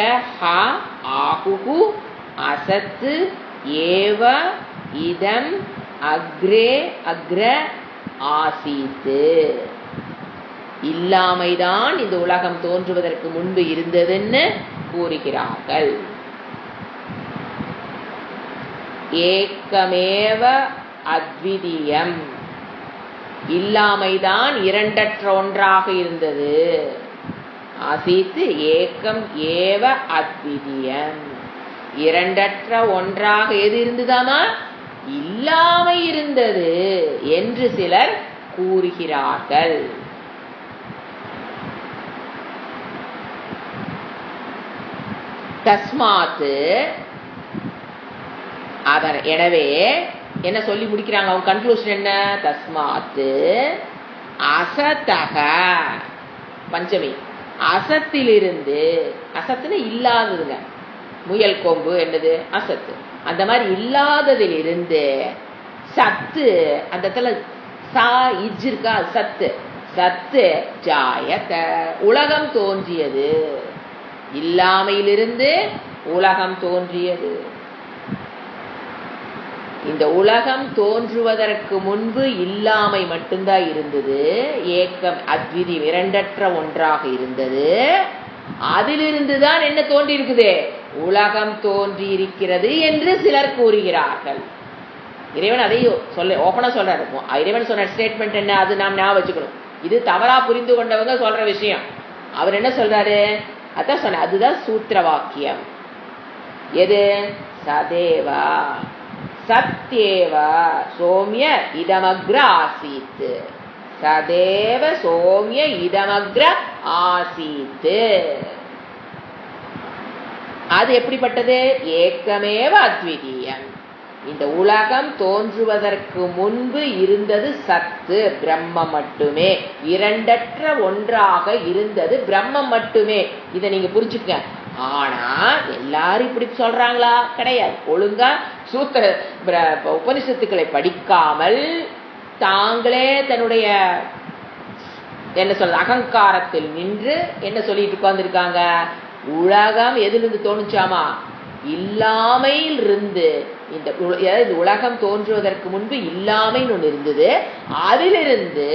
Speaker 1: ஆகுகு அசத்து ஏவ இதம் அக்ரே அக்ர ஆசீத்து. இல்லாமைதான் இந்த உலகம் தோன்றுவதற்கு முன்பு இருந்ததுன்னு கூறுகிறார்கள். ஏக்கமேவ அத்விதீயம். இல்லாமைதான் இரண்டற்ற ஒன்றாக இருந்தது. ஆசீத்து ஏக்கம் ஏவ அத்விதீயம். இரண்டற்ற ஒன்றாக எது இருந்ததாமா? இல்லாமை இருந்தது என்று சிலர் கூறுகிறார்கள். தஸ்மாத்து அதன் எனவே என்ன சொல்லி முடிக்கிறாங்க? அவங்க கன்க்ளூஷன் என்ன? தஸ்மாத்து அசத்தக பஞ்சமி அசத்திலிருந்து, அசத்துன்னு இல்லாததுங்க, முயல் கொம்பு என்னது அசத்து, அந்த மாதிரி இல்லாததிலிருந்து சத்து, அந்த இடத்துல சா இஜ் இருக்கா, சத்து சத்து ஜாயத உலகம் தோன்றியது. இல்லாமையிலிருந்து உலகம் தோன்றியது. இந்த உலகம் தோன்றுவதற்கு முன்பு இல்லாமை மட்டும்தான் இருந்தது. ஏக்கம் அத்விதி இரண்டற்ற ஒன்றாக இருந்தது. அதிலிருந்துதான் என்ன தோன்றி இருக்குது? உலகம் தோன்றி இருக்கிறது என்று சிலர் கூறுகிறார்கள். இறைவன் அதையும் சொல்ல ஓப்பனா சொல்றாரு. இறைவன் சொன்ன ஸ்டேட்மெண்ட் என்ன? அது நாம் ஞாபகம் வச்சுக்கணும். இது தவறா புரிந்து கொண்டவங்க சொல்ற விஷயம். அவர் என்ன சொல்றாரு? அதான் சொன்ன, அதுதான் சூத்திர வாக்கியம். எது? சதேவா சத்யேவ சோமிய இதமக்ர ஆசீத். சதேவ சோமிய இதமக்ர ஆசீத். அது எப்படிப்பட்டது? ஏக்கமேவ அத்விதீயம். இந்த உலகம் தோன்றுவதற்கு முன்பு இருந்தது சத்து பிரம்மம் மட்டுமே. இரண்டற்ற ஒன்றாக இருந்தது பிரம்மம் மட்டுமே. இதை நீங்க புரிஞ்சுக்க. ஆனா எல்லாரும் இப்படி சொல்றாங்களா? கிடையாது. ஒழுங்கா சூத்திர உபனிஷத்துக்களை படிக்காமல் தாங்களே தன்னுடைய என்ன சொல்ற அகங்காரத்தில் நின்று என்ன சொல்லிட்டு உட்கார்ந்துருக்காங்க? உலகம் எதிலிருந்து தோணுச்சாமா? இல்லாமையில் இருந்து. இந்த உலகம் தோன்றுவதற்கு முன்பு இல்லாமைன்னு ஒன்று இருந்தது. அதிலிருந்து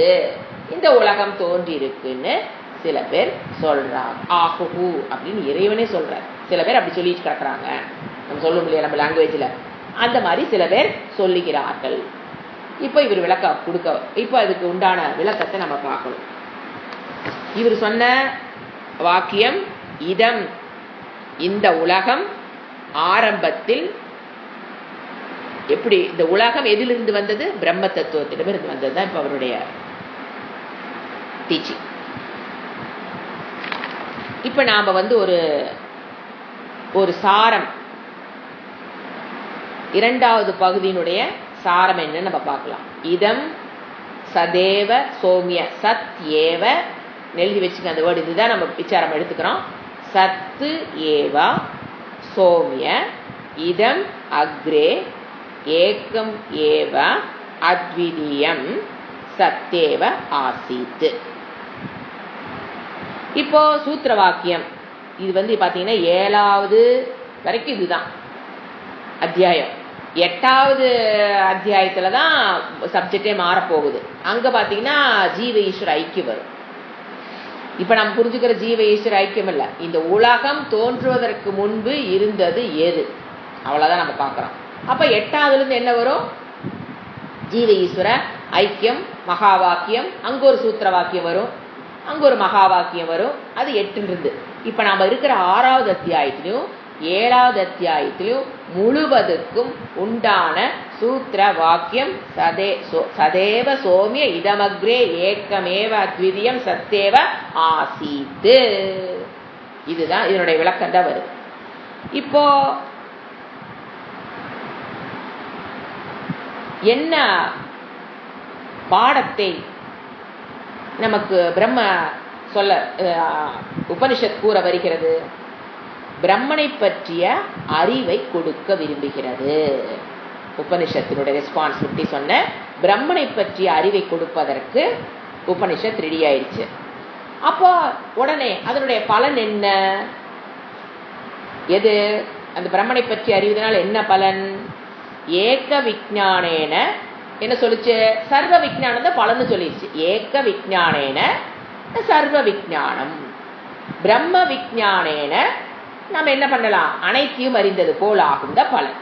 Speaker 1: இந்த உலகம் தோன்றி இருக்குன்னு சில பேர் சொல்றாங்க. ஆகுகு அப்படின்னு இறைவனே சொல்றார். சில பேர் அப்படி சொல்லிட்டு கிடக்குறாங்க. நம்ம சொல்ல முடியாது நம்ம லாங்குவேஜ்ல. அந்த மாதிரி சில பேர் சொல்லுகிறார்கள். இப்போ இவர் விளக்கம் கொடுக்க, இப்போ அதுக்கு உண்டான விளக்கத்தை நம்ம பார்க்கணும். இவர் சொன்ன வாக்கியம் இதம், இந்த உலகம் ஆரம்பத்தில் எப்படி, இந்த உலகம் எதிலிருந்து வந்தது? பிரம்ம தத்துவத்திடமிருந்து வந்தது தான் இப்போ அவருடைய டீச்சிங். இப்போ நாம் ஒரு சாரம், இரண்டாவது பகுதியினுடைய சாரம் என்ன நம்ம பார்க்கலாம். இதம் சதேவ சோமிய சத் ஏவ எழுதி வச்சுக்க. அந்த வேர்டு இதுதான் நம்ம விசாரம் எடுத்துக்கிறோம். சத்து ஏவா சோமிய இதம் அக்ரே ஏக்கம் ஏவ அத்விதீயம் சத்தேவ ஆசீத். இப்போ சூத்திர வாக்கியம் இது பார்த்தீங்கன்னா 7வது வரைக்கும் இதுதான் அத்தியாயம். 8வது அத்தியாயத்துல தான் சப்ஜெக்டே மாறப்போகுது. அங்க பார்த்தீங்கன்னா ஜீவ ஈஸ்வர ஐக்கியம் வரும். இப்ப நம்ம புரிஞ்சுக்கிற ஜீவ ஈஸ்வர ஐக்கியம் இல்லை, இந்த உலகம் தோன்றுவதற்கு முன்பு இருந்தது எது, அவ்வளவுதான் நம்ம பார்க்கிறோம். அப்ப 8வதுல இருந்து என்ன வரும்? ஜீவ ஈஸ்வர ஐக்கியம், மகா வாக்கியம். அங்க ஒரு சூத்திர வாக்கியம் வரும், அங்க ஒரு மகா வாக்கியம் வரும். அது 8லிருந்து. இப்ப நாம இருக்கிற 6வது அத்தியாயத்திலையும் 7வது அத்தியாயத்திலையும் முழுவதுக்கும் உண்டான சூத்திர வாக்கியம் சதேவ சோமிய இதமக்ரே ஏக்கமேவ அத்விதீயம் சத்தேவ ஆசீத். இதுதான் இதனுடைய விளக்கம் தான் வருது. இப்போ என்ன பாடத்தை நமக்கு பிரம்ம சொல்ல உபனிஷத் கூற வருகிறது? பிரம்மனை பற்றிய அறிவை கொடுக்க விரும்புகிறது. உபனிஷத்தினுடைய ரெஸ்பான்சிபிலிட்டி சொன்ன பிரம்மனை பற்றிய அறிவை கொடுப்பதற்கு உபனிஷத் ரெடி ஆயிடுச்சு. அப்போ உடனே அதனுடைய பலன் என்ன? எது? அந்த பிரம்மனை பற்றி அறிவதனால் என்ன பலன்? ஏக விஞ்ஞானேன என்ன சொல்லிச்சு? சர்வ விஞ்ஞானம் தான் பலன்னு சொல்லிடுச்சு. ஏக விஞ்ஞானேன சர்வ விஞ்ஞானம். பிரம்ம விஞ்ஞானேன நம்ம என்ன பண்ணலாம்? அனைத்தையும் அறிந்தது போல் ஆகும் தான் பலன்.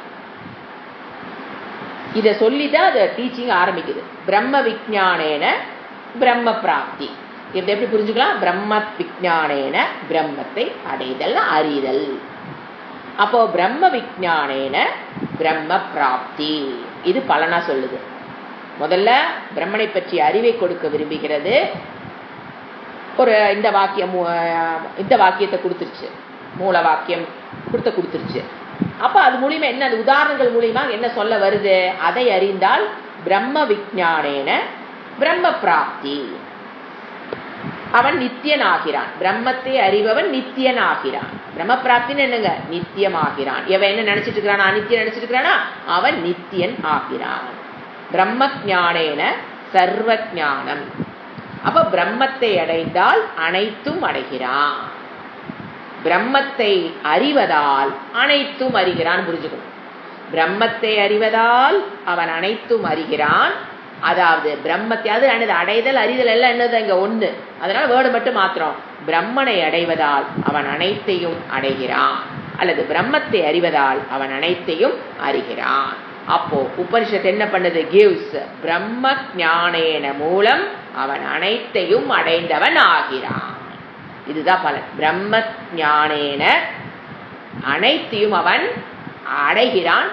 Speaker 1: இதை சொல்லிதான் அது டீச்சிங் ஆரம்பிக்குது. பிரம்ம விஞ்ஞானேன பிரம்ம பிராப்தி. இதை எப்படி புரிஞ்சுக்கலாம்? பிரம்ம விஞ்ஞானேன பிரம்மத்தை அடைதல், அறிதல். அப்போ பிரம்ம விஞ்ஞானேன பிரம்ம பிராப்தி, இது பலனா சொல்லுது. முதல்ல பிரம்மனை பற்றி அறிவை கொடுக்க விரும்புகிறது. ஒரு இந்த வாக்கியத்தை கொடுத்துருச்சு, மூல வாக்கியம் கொடுத்துருச்சு. அப்ப அது மூலியமா என்ன, அந்த உதாரணங்கள் மூலியமா என்ன சொல்ல வருது? அதை அறிந்தால் பிரம்ம விஞ்ஞானேன பிரம்ம பிராப்தி, அவன் நித்தியனாகிறான். பிரம்மத்தை அறிபவன் நித்தியனாகிறான். பிரம்ம பிராப்தின்னு என்னங்க? நித்தியமாகிறான். இவன் என்ன நினைச்சிட்டு இருக்கிறானா? அநித்தியம் நினைச்சிட்டு இருக்கிறானா? அவன் நித்தியன் ஆகிறான். பிரம்ம ஞானேன சர்வ ஞானம். அப்ப பிரம்மத்தை அடைந்தால் அனைத்தும் அடைகிறான். பிரம்மத்தை அறிவதால் அனைத்தும் அறிகிறான். புரிஞ்சுக்கணும். பிரம்மத்தை அறிவதால் அவன் அனைத்தும் அறிகிறான். அதாவது பிரம்மத்தை, அது அடைதல் அறிதல் எல்லாம் என்னது? இங்க ஒண்ணு. அதனால வேர்டு மட்டும் மாத்திரம். பிரம்மனை அடைவதால் அவன் அனைத்தையும் அடைகிறான், அல்லது பிரம்மத்தை அறிவதால் அவன் அனைத்தையும் அறிகிறான். அப்போ உபனிஷத் என்ன பண்ணுது? கிவ்ஸ் பிரம்ம ஞானேன மூலம் அவன் அனைத்தையும் அடைந்தவன் ஆகிறான். இதுதான் பலன். பிரம்ம ஞானேன அனைத்தையும் அவன் அடைகிறான்,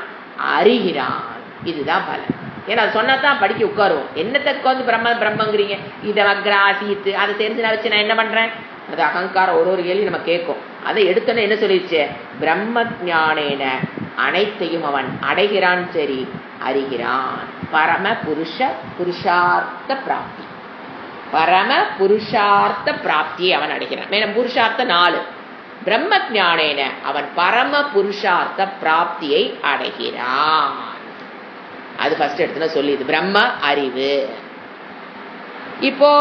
Speaker 1: அறிகிறான். இதுதான் பலன். ஏன்னா அது சொன்னாதான் படிக்க உட்காருவோம். என்னத்துக்கு வந்து பிரம்மங்கிறீங்க? இதை அக்ராசித்து அதை தெரிஞ்சு நான் வச்சு நான் என்ன பண்றேன்? அது அகங்காரம் ஒரு கேள்வி நம்ம கேட்கும். அதை எடுத்தோன்னே என்ன சொல்லிடுச்சு? பிரம்ம ஞானேன அனைத்தையும் அவன் அடைகிறான், சரி, அறிகிறான். பரம புருஷார்த்த பிராப்தி. பரம புருஷார்த்த பிராப்தியை அவன் அடைகிறான். மேலும் புருஷார்த்த 4. பிரம்ம ஞானேன அவன் பரம புருஷார்த்த பிராப்தியை அடைகிறான். அது ஃபர்ஸ்ட் எடுத்துன சொல்லிது பிரம்ம அறிவு. இப்போ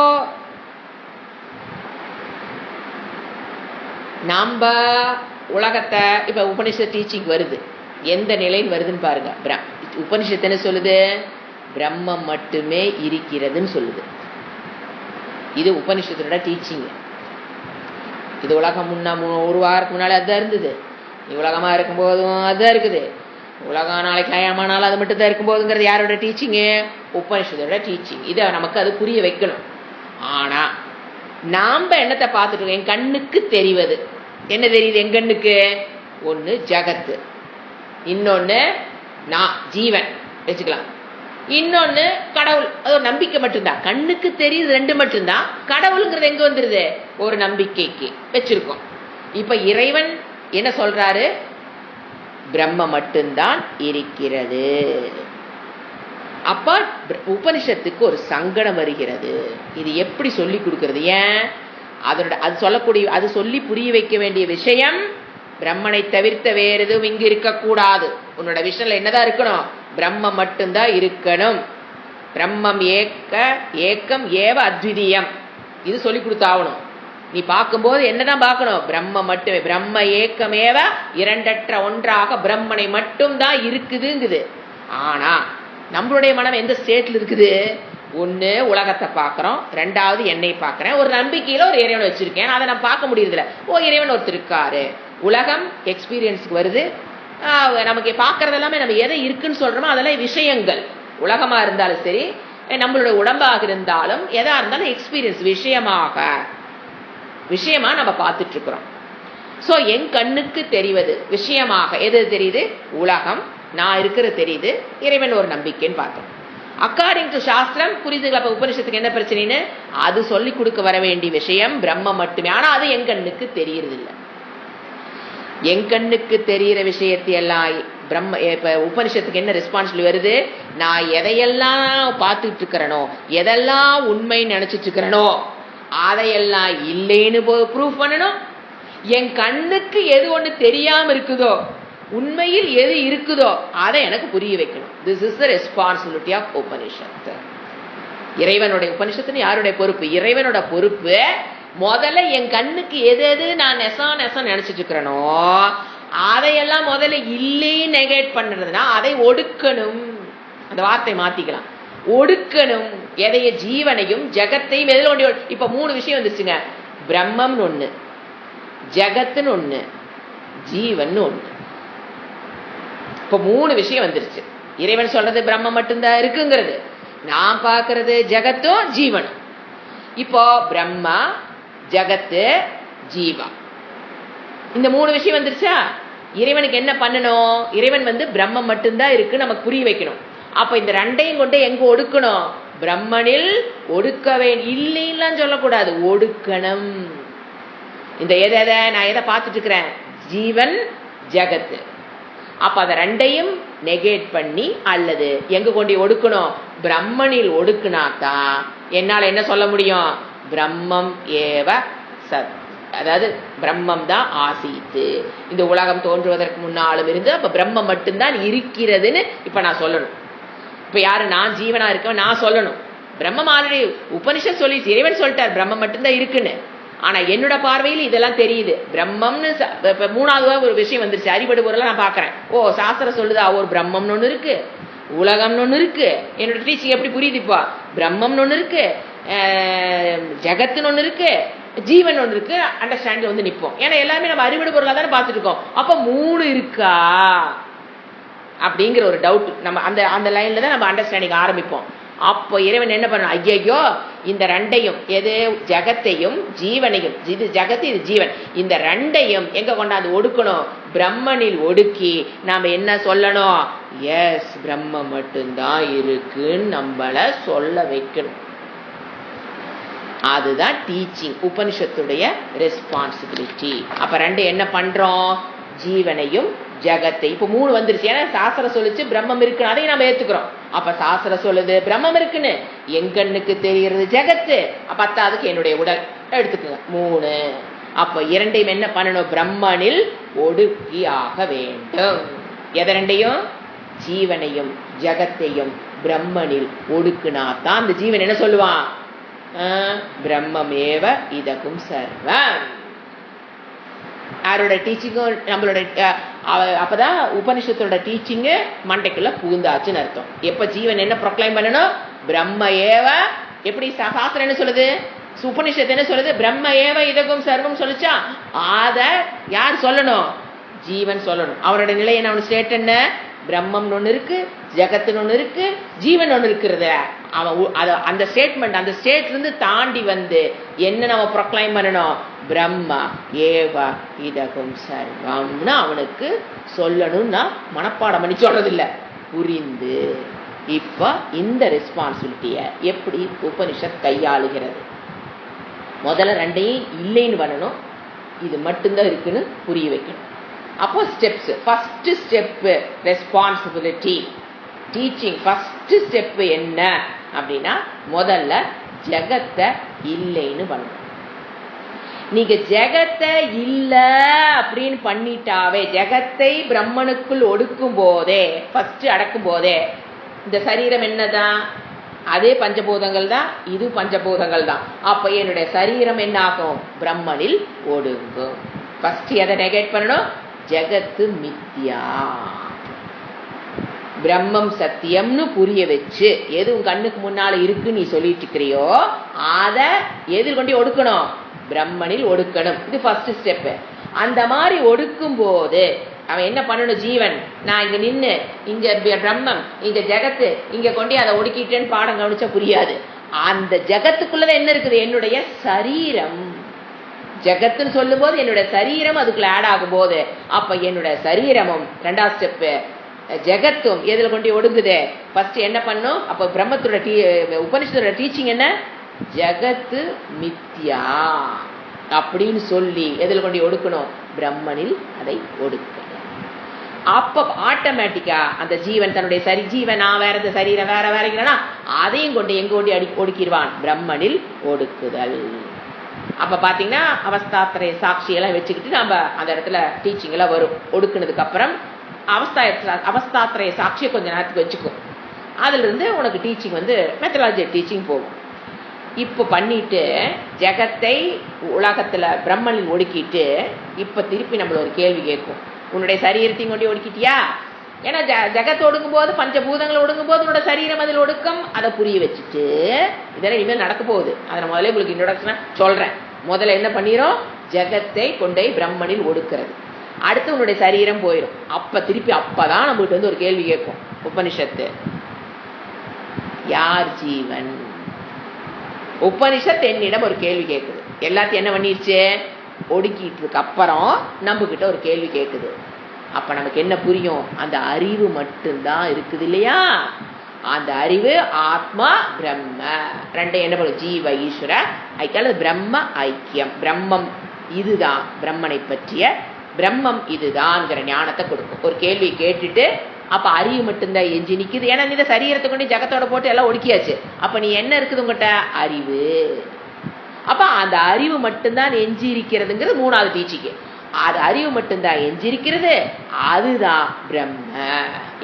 Speaker 1: நம்ம உலகத்தை இப்ப உபனிஷத் டீச்சிங் வருது, எந்த நிலைன்னு வருதுன்னு பாருங்க. உபனிஷத்து என்ன சொல்லுது? பிரம்மம் மட்டுமே இருக்கிறதுன்னு சொல்லுது. இது உபனிஷத்தோட டீச்சிங். இது உலகம் ஒரு வாரத்துக்கு முன்னாடி அதுதான் இருந்தது. உலகமா இருக்கும் போதும் அதுதான் இருக்குது. உலகம் நாளைக்கு கயமானாலும் அது மட்டும் தான் இருக்கும் போதுங்கிறது யாரோட டீச்சிங்கு? உபனிஷத்தோட டீச்சிங். இதை நமக்கு அது புரிய வைக்கணும். ஆனா நாம என்னத்தை பார்த்துட்டு இருக்கோம்? என் கண்ணுக்கு தெரிவது என்ன தெரியுது? என் கண்ணுக்கு ஒண்ணு ஜகத்து, இன்னொன்னு நான் ஜீவன் வச்சுக்கலாம், இன்னொன்னு கடவுள். அது ஒரு நம்பிக்கை மட்டும்தான். கண்ணுக்கு தெரியுது 2 மட்டும்தான். கடவுளுங்கிறது எங்க வந்துருது? ஒரு நம்பிக்கைக்கு வச்சிருக்கோம். இப்ப இறைவன் என்ன சொல்றாரு? பிரம்ம மட்டும்தான் இருக்கிறது. அப்ப உபனிஷத்துக்கு ஒரு சங்கடம் வருகிறது. இது எப்படி சொல்லி கொடுக்கிறது? ஏன் அது சொல்லக்கூடிய, அது சொல்லி புரிய வைக்க வேண்டிய விஷயம் பிரம்மனை தவிர்த்த வேற எதுவும் இங்கு இருக்கக்கூடாது. உன்னோட விஷயம்ல என்னதான் இருக்கணும்? பிரம்மம் மட்டும்தான் இருக்கணும். பிரம்மம் ஏக்கம் ஏவ அத்விதீயம். இது சொல்லி கொடுத்தாகணும். நீ பார்க்கும்போது என்னதான் பார்க்கணும்? பிரம்ம மட்டுமே. பிரம்ம ஏக்கமேவ, இரண்டற்ற ஒன்றாக பிரம்மனை மட்டும்தான் இருக்குதுங்குது. ஆனா நம்மளுடைய மனம் எந்த ஸ்டேட்ல இருக்குது? ஒண்ணு உலகத்தை பார்க்கிறோம், 2வது என்னை பார்க்கிறேன், ஒரு நம்பிக்கையில ஒரு இறைவன் வச்சிருக்கேன், அதை நான் பார்க்க முடியறதில்ல. இறைவன் ஒருத்தர் இருக்காரு, உலகம் எக்ஸ்பீரியன்ஸ்க்கு வருது. நமக்கு பார்க்கறது எல்லாமே நம்ம எதை இருக்குன்னு சொல்றோமோ அதெல்லாம் விஷயங்கள். உலகமா இருந்தாலும் சரி, நம்மளுடைய உடம்பாக இருந்தாலும் எதா இருந்தாலும் எக்ஸ்பீரியன்ஸ், விஷயமா நம்ம பார்த்துட்டு இருக்கிறோம். சோ என் கண்ணுக்கு தெரிவது விஷயமாக எது தெரியுது? உலகம், நான் இருக்கிறது தெரியுது, இறைவன் ஒரு நம்பிக்கைன்னு பார்த்தோம். அக்கார்டிங் டு சாஸ்திரம் புரியுதுங்களா? அப்ப உபனிஷத்துக்கு என்ன பிரச்சனைன்னு? அது சொல்லி கொடுக்க வர வேண்டிய விஷயம் பிரம்ம மட்டுமே. ஆனா அது என் கண்ணுக்கு தெரியறது இல்லை. என் கண்ணுக்கு தெரிகிற விஷயத்தை எல்லாம் பிரம்ம இப்ப உபனிஷத்துக்கு என்ன ரெஸ்பான்சிபிலிட்டி வருது? நான் எதையெல்லாம் பார்த்துட்டு இருக்கிறனோ, எதெல்லாம் உண்மைன்னு நினைச்சிட்டு இருக்கிறனோ அதையெல்லாம் இல்லைன்னு ப்ரூவ் பண்ணணும். என் கண்ணுக்கு எது ஒண்ணு தெரியாம இருக்குதோ, உண்மையில் எது இருக்குதோ அதை எனக்கு புரிய வைக்கணும். This is the responsibility of Upanishad. இறைவனுடைய உபனிஷத்துன்னு யாருடைய பொறுப்பு? இறைவனோட பொறுப்பு. முதல்ல என் கண்ணுக்கு எது எது நான் நெசம் நினைச்சிட்டு இருக்கிறனோ அதையெல்லாம் முதல்ல இல்லைன்னு நெகேட் பண்றதுன்னா அதை ஒடுக்கணும். அந்த வார்த்தை மாத்திக்கலாம், ஒடுக்கணும். எதைய? ஜீவனையும் ஜெகத்தையும். எதில் ஒன்று? இப்ப 3 விஷயம் வந்துருச்சுங்க. பிரம்மம்னு ஒண்ணு, ஜெகத்துன்னு ஒண்ணு, ஜீவன் ஒண்ணு. இப்ப 3 விஷயம் வந்துருச்சு. இறைவன் சொல்றது பிரம்மம் மட்டும்தான் இருக்குங்கிறது, நான் பார்க்கறது ஜெகத்தும் ஜீவனும். இப்போ பிரம்மா, ஜெகத்து, ஜீவா, இந்த 3 விஷயம் வந்துருச்சா? இறைவனுக்கு என்ன பண்ணணும்? இறைவன் பிரம்மம் மட்டும்தான் இருக்கு நமக்கு புரிய வைக்கணும். அப்ப இந்த 2ஐயும் கொண்டு எங்க ஒடுக்கணும்? பிரம்மனில் ஒடுக்க இல்லைன்னு சொல்லக்கூடாது, ஒடுக்கணும். இந்த எதை நான் எதை பார்த்துட்டு இருக்கிறேன்? ஜீவன், ஜெகத்து. அப்ப அதை 2ஐயும் நெகேட் பண்ணி அல்லது எங்க கொண்டு ஒடுக்கணும்? பிரம்மனில் ஒடுக்குனாதான் என்னால என்ன சொல்ல முடியும்? பிரம்மம் ஏவ சத், அதாவது பிரம்மம் தான் ஆசீத்து, இந்த உலகம் தோன்றுவதற்கு முன்னாலும் இருந்து அப்ப பிரம்மம் மட்டும்தான் இருக்கிறதுன்னு இப்ப நான் சொல்லணும். இப்ப யாரு? நான் ஜீவனா இருக்கேன் நான் சொல்லணும். பிரம்மம் ஆல்ரெடி உபனிஷத் சொல்லி இறைவன் சொல்லிட்டார் பிரம்மம் மட்டும்தான் இருக்குன்னு. ஆனா என்னோட பார்வையில் இதெல்லாம் தெரியுது. பிரம்மம்னு இப்ப 3வது ஒரு விஷயம் வந்துருச்சு, அறிவடு பொருளை நான் பாக்குறேன். ஓ, சாஸ்திரம் சொல்லுதா ஒரு பிரம்மம்னு ஒண்ணு இருக்கு, உலகம்னு ஒண்ணு இருக்கு. என்னோட டீச்சிங் எப்படி புரியுதுப்பா? பிரம்மம்னு ஒண்ணு இருக்கு, ஜெகத்துன்னு ஒண்ணு இருக்கு, ஜீவன் ஒண்ணு இருக்கு. அண்டர்ஸ்டாண்டிங் நிப்போம். ஏன்னா எல்லாருமே நம்ம அறிவடு பொருளா தானே பார்த்துட்டு இருக்கோம். அப்ப 3 இருக்கா அப்படிங்கிற ஒரு டவுட் நம்ம அந்த லைன்ல தான் நம்ம அண்டர்ஸ்டாண்டிங் ஆரம்பிப்போம். அப்போ இறைவன் என்ன பண்ண? ஐயோ, இந்த 2ஐயும், எது? ஜெகத்தையும் ஜீவனையும், இது ஜெகத்து இது ஜீவன், இந்த 2ஐயும் எங்க கொண்டாந்து ஒடுக்கணும்? பிரம்மனில் ஒடுக்கி நாம என்ன சொல்லணும்? எஸ், பிரம்ம மட்டும்தான் இருக்குன்னு நம்மள சொல்ல வைக்கணும். அதுதான் டீச்சிங், உபனிஷத்துடைய ரெஸ்பான்சிபிலிட்டி. அப்ப 2 என்ன பண்றோம்? ஜீவனையும் ஜெகத்தை. இப்ப 3 வந்துருச்சு. ஏன்னா சாஸ்திரம் சொல்லிச்சு பிரம்மம் இருக்குன்னு, அதையும் நம்ம ஏத்துக்கிறோம். அப்ப சாஸ்திரம் சொல்லுது பிரம்மம் இருக்குன்னு, என் கண்ணுக்கு தெரிகிறது ஜெகத்து, 10க்கு என்னுடைய உடல் எடுத்துக்கோங்க 3. அப்ப 2ஐயும் என்ன பண்ணணும்? பிரம்மனில் ஒடுக்கி ஆக வேண்டும். எதை 2ஐயும்? ஜீவனையும் ஜெகத்தையும் பிரம்மனில் ஒடுக்குனாதான் அந்த ஜீவன் என்ன சொல்லுவான்? பிரம்மமேவ இதகும் சர்வம். யாரோட டீச்சிங்கும் நம்மளோட அப்பதான் உபனிஷத்தோட டீச்சிங் மண்டைக்குள்ள புகுந்தாச்சுன்னு அர்த்தம். எப்ப ஜீவன் என்ன ப்ரொக்ளைம் பண்ணணும்? பிரம்ம ஏவ. எப்படி சாஸ்திரம் என்ன சொல்லுது? உபனிஷத்து என்ன சொல்லுது? பிரம்ம ஏவ இதகும் சர்வம் சொல்லிச்சா, அத யார் சொல்லணும்? ஜீவன் சொல்லணும். அவரோட நிலை என்ன? அவன் ஸ்டேட் என்ன? பிரம்மம்னு ஒண்ணு இருக்கு, ஜெகத்துன்னு ஒண்ணு இருக்கு, ஜீவன் ஒண்ணு இருக்கிறத அவன் அந்த ஸ்டேட்மெண்ட், அந்த ஸ்டேட்ல இருந்து தாண்டி என்ன நம்ம ப்ரொக்ளைம் பண்ணணும்? பிரம்ம ஏவ இதகும் சர்வம்னு அவனுக்கு சொல்லணும்னா மனப்பாடம் பண்ணி சொல்றது இல்ல, புரிந்து. இப்ப இந்த ரெஸ்பான்சிபிலிட்டிய எப்படி உபனிஷத் கையாளுகிறது? முதல்ல 2ஐயும் இல்லைன்னு பண்ணணும், இது மட்டும்தான் இருக்குன்னு புரிய வைக்கணும். அப்போ steps. First step responsibility teaching. First step என்ன அப்படின்னா, முதல்ல ஜெகத்தை இல்லைன்னு பண்ணணும். நீங்க ஜெகத்தை இல்ல அப்படின்னு பண்ணிட்டாவே, ஜெகத்தை பிரம்மனுக்குள் ஒடுக்கும் போதே, ஃபர்ஸ்ட் அடக்கும் போதே, இந்த சரீரம் என்னதான்? அதே பஞ்சபூதங்கள் தான், இது பஞ்சபூதங்கள் தான். அப்ப என்னுடைய சரீரம் என்ன ஆகும்? பிரம்மனில் ஒடுங்கும். ஃபர்ஸ்ட் எதை நெகேட் பண்ணணும்? ஜெகத்து மித்யா, பிரம்மம் சத்தியம்னு புரிய வச்சு, எது உன் கண்ணுக்கு முன்னால இருக்கு நீ சொல்லிட்டு இருக்கிறியோ அதை எதிர்கொண்டு ஒடுக்கணும், பிரம்மனில் ஒடுக்கணும். இது ஃபர்ஸ்ட் ஸ்டெப். அந்த மாதிரி ஒடுக்கும் போது அவன் என்ன பண்ணணும்? ஜீவன், நான் இங்க நின்று இங்க பிரம்மம், இங்க ஜெகத்து, இங்க கொண்டு அதை ஒடுக்கிட்டேன்னு பாடம் கவனிச்சா புரியாது. அந்த ஜெகத்துக்குள்ளதான் என்ன இருக்குது? என்னுடைய சரீரம். ஜெகத்துன்னு சொல்லும் போது என்னுடைய சரீரம் அதுக்குள்ள ஆட் ஆகும் போது, அப்ப என்னுடைய சரீரமும் 2வது ஸ்டெப், ஜெகத்தும் எதுல கொண்டு ஒடுங்குது? ஃபர்ஸ்ட் என்ன பண்ணும்? அப்ப பிரம்மத்தோட உபனிஷத்தோட டீச்சிங் என்ன? ஜெகத்து மித்யா அப்படின்னு சொல்லி எதுல கொண்டு ஒடுக்கணும்? பிரம்மனில் அதை ஒடுக்கணும். அப்ப ஆட்டோமேட்டிக்கா அந்த ஜீவன் தன்னுடைய ஜீவன் நான் வேற இந்த சரீரம் வேற வேறங்கிறனா அதையும் கொண்டு எங்க கொண்டு ஒடுக்கிடுவான், பிரம்மனில் ஒடுக்குதல். அப்ப பாத்தீங்கன்னா அவஸ்தாத்திரைய சாட்சியெல்லாம் வச்சுக்கிட்டு நம்ம அந்த இடத்துல டீச்சிங் எல்லாம் வரும். ஒடுக்குனதுக்கு அப்புறம் அவஸ்தாத்திரைய சாட்சியை கொஞ்ச நேரத்துக்கு வச்சுக்கும். அதுல இருந்து உனக்கு டீச்சிங் மெத்தடாலஜி டீச்சிங் போகும். இப்ப பண்ணிட்டு ஜெகத்தை உலகத்துல பிரம்மனில் ஒடுக்கிட்டு இப்ப திருப்பி நம்மள ஒரு கேள்வி கேட்கும், உன்னுடைய சரீரத்தையும் கொண்டு ஒடுக்கிட்டியா? ஏன்னா ஜெகத்தை ஒடுங்கும் போது பஞ்சபூதங்களை ஒடுங்கும் போது உன்னோட சரீரம் அதில் ஒடுக்கம், அதை புரிய வச்சுட்டு இதெல்லாம் இனிமேல் நடக்க போகுது. அதை முதல்ல உங்களுக்கு இன்ட்ரோடக்ஷனா சொல்றேன். முதல்ல என்ன பண்ணிரும், ஜெகத்தை கொண்டே பிரம்மனில் ஒடுக்கிறது. அடுத்து உன்னுடைய சரீரம் போயிடும். அப்ப திருப்பி அப்பதான் நம்மகிட்ட ஒரு கேள்வி கேட்கும் உபனிஷத்து, யார் ஜீவன்? உபனிஷத் என்னிடம் ஒரு கேள்வி கேட்குது. எல்லாத்தையும் என்ன பண்ணிருச்சு, ஒடுக்கிட்டு அப்புறம் நம்ம கிட்ட ஒரு கேள்வி கேட்குது. அப்ப நமக்கு என்ன புரியும், அந்த அறிவு மட்டும்தான் இருக்குது இல்லையா? அந்த அறிவு ஆத்மா பிரம்ம ரெண்டையும் என்ன பண்ணும், ஜீவ ஈஸ்வர ஐக்கியம், பிரம்ம ஐக்கியம். பிரம்மம் இதுதான், பிரம்மனை பற்றிய பிரம்மம் இதுதான்ங்கிற ஞானத்தை கொடுக்கும். ஒரு கேள்வி கேட்டுட்டு அப்ப அறிவு மட்டும்தான் எஞ்சி நிக்குது. ஏன்னா இந்த சரீரத்தை கொண்டு ஜகத்தோட போட்டு எல்லாம் ஒடுக்கியாச்சு. அப்ப நீ என்ன இருக்குது உங்ககிட்ட, அறிவு. அப்ப அந்த அறிவு மட்டும்தான் எஞ்சி இருக்கிறதுங்கிறது மூணாவது டீச்சிங்கு. அது அறிவு மட்டும்தான் எஞ்சிருக்கிறது, அதுதான் பிரம்ம.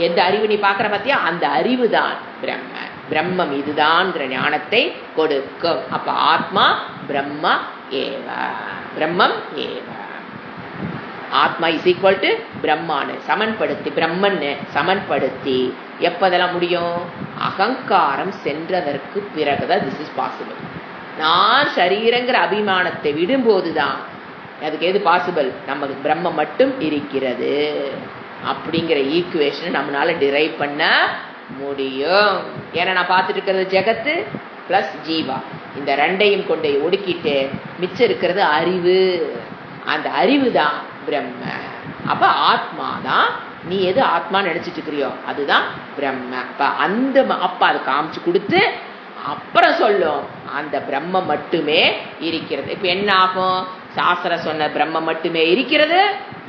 Speaker 1: எந்த அறிவு நீ பாக்குற பாத்தியா, அந்த அறிவு தான் பிரம்ம. பிரம்மம் இதுதான்ங்கிற ஞானத்தை கொடுக்கும். அப்ப ஆத்மா பிரம்ம ஏவ, பிரம்மம் ஏவ. ஆத்மா இஸ் ஈக்குவல் டு பிரம்மான்னு சமன்படுத்தி, பிரம்மன்னு சமன்படுத்தி எப்பதெல்லாம் முடியும், அகங்காரம் சென்றதற்கு பிறகுதான் திஸ் இஸ் பாசிபிள். நான் சரீரங்கிற அபிமானத்தை விடும்போதுதான் அதுக்கு எது பாசிபிள், நமக்கு பிரம்ம மட்டும் இருக்கிறது அப்படிங்கிற ஈக்குவேஷன் நம்மளால டிரைவ் பண்ண முடியும். ஏன்னா நான் பார்த்துட்டு இருக்கிறது ஜெகத்து பிளஸ் ஜீவா, இந்த ரெண்டையும் கொண்டு ஒடுக்கிட்டு மிச்சம் இருக்கிறது அறிவு. அந்த அறிவு தான் பிரம்ம. அப்ப ஆத்மா தான், நீ எது ஆத்மா நினைச்சிட்டு இருக்கிறியோ அதுதான் பிரம்ம. அப்ப அது காமிச்சு கொடுத்து அப்புறம் சொல்லும் அந்த பிரம்ம மட்டுமே இருக்கிறது. இப்ப என்ன ஆகும், சாஸ்திரம் சொன்ன பிரம்ம மட்டுமே இருக்கிறது,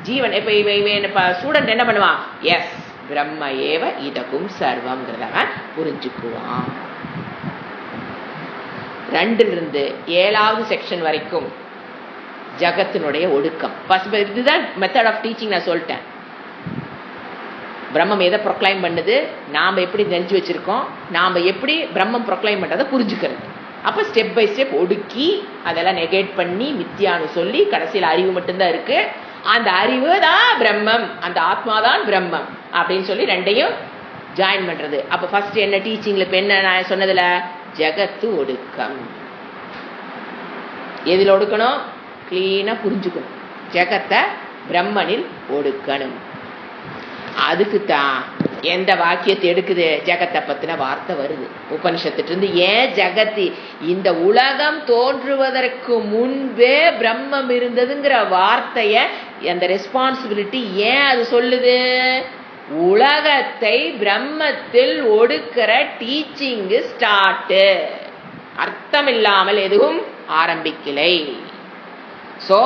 Speaker 1: ஜீவன். இப்ப ஸ்டூடெண்ட் என்ன பண்ணுவான், எஸ் பிரம்ம ஏவ இதகும் சர்வம்ங்கிறத புரிஞ்சுக்குவான். 2 7வது செக்ஷன் வரைக்கும் ஜகத்தினுடைய ஒடுக்கம். இதுதான் மெத்தட் ஆஃப் டீச்சிங். நான் சொல்லிட்டேன், பிரம்மம் எதை ப்ரொக்ளைம் பண்ணுது, நாம எப்படி தெரிஞ்சு வச்சிருக்கோம், நாம எப்படி பிரம்மம் ப்ரொக்ளைம் பண்றதை புரிஞ்சுக்கிறது. அப்ப ஸ்டெப் பை ஸ்டெப் ஒடுக்கி அதெல்லாம் நெகேட் பண்ணி மித்தியான்னு சொல்லி கடைசியில் அறிவு மட்டும்தான் இருக்கு, அந்த அறிவு தான் பிரம்மம், அந்த ஆத்மா தான் பிரம்மம் அப்படின்னு சொல்லி ரெண்டையும் ஜாயின் பண்றது. அப்ப ஃபர்ஸ்ட் என்ன டீச்சிங்ல இப்ப என்ன நான் சொன்னதுல, ஜகத்து ஒடுக்கம். எதில் ஒடுக்கணும், கிளீனா புரிஞ்சுக்கணும், ஜகத்தை பிரம்மனில் ஒடுக்கணும். அதுக்குத்தான் எந்த வாக்கியத்தை எடுக்குது, ஜகத்தை பத்தின வார்த்தை வருது உபனிஷத்துல இருந்து. ஏன் ஜகத்தி, இந்த உலகம் தோன்றுவதற்கு முன்பே பிரம்மம் இருந்ததுங்கிற வார்த்தைய, அந்த ரெஸ்பான்சிபிலிட்டி ஏன் அது சொல்லுது, உலகத்தை பிரம்மத்தில் ஒடுக்கிற டீச்சிங் ஸ்டார்ட். அர்த்தம் இல்லாமல் எதுவும் ஆரம்பிக்கலை. சோ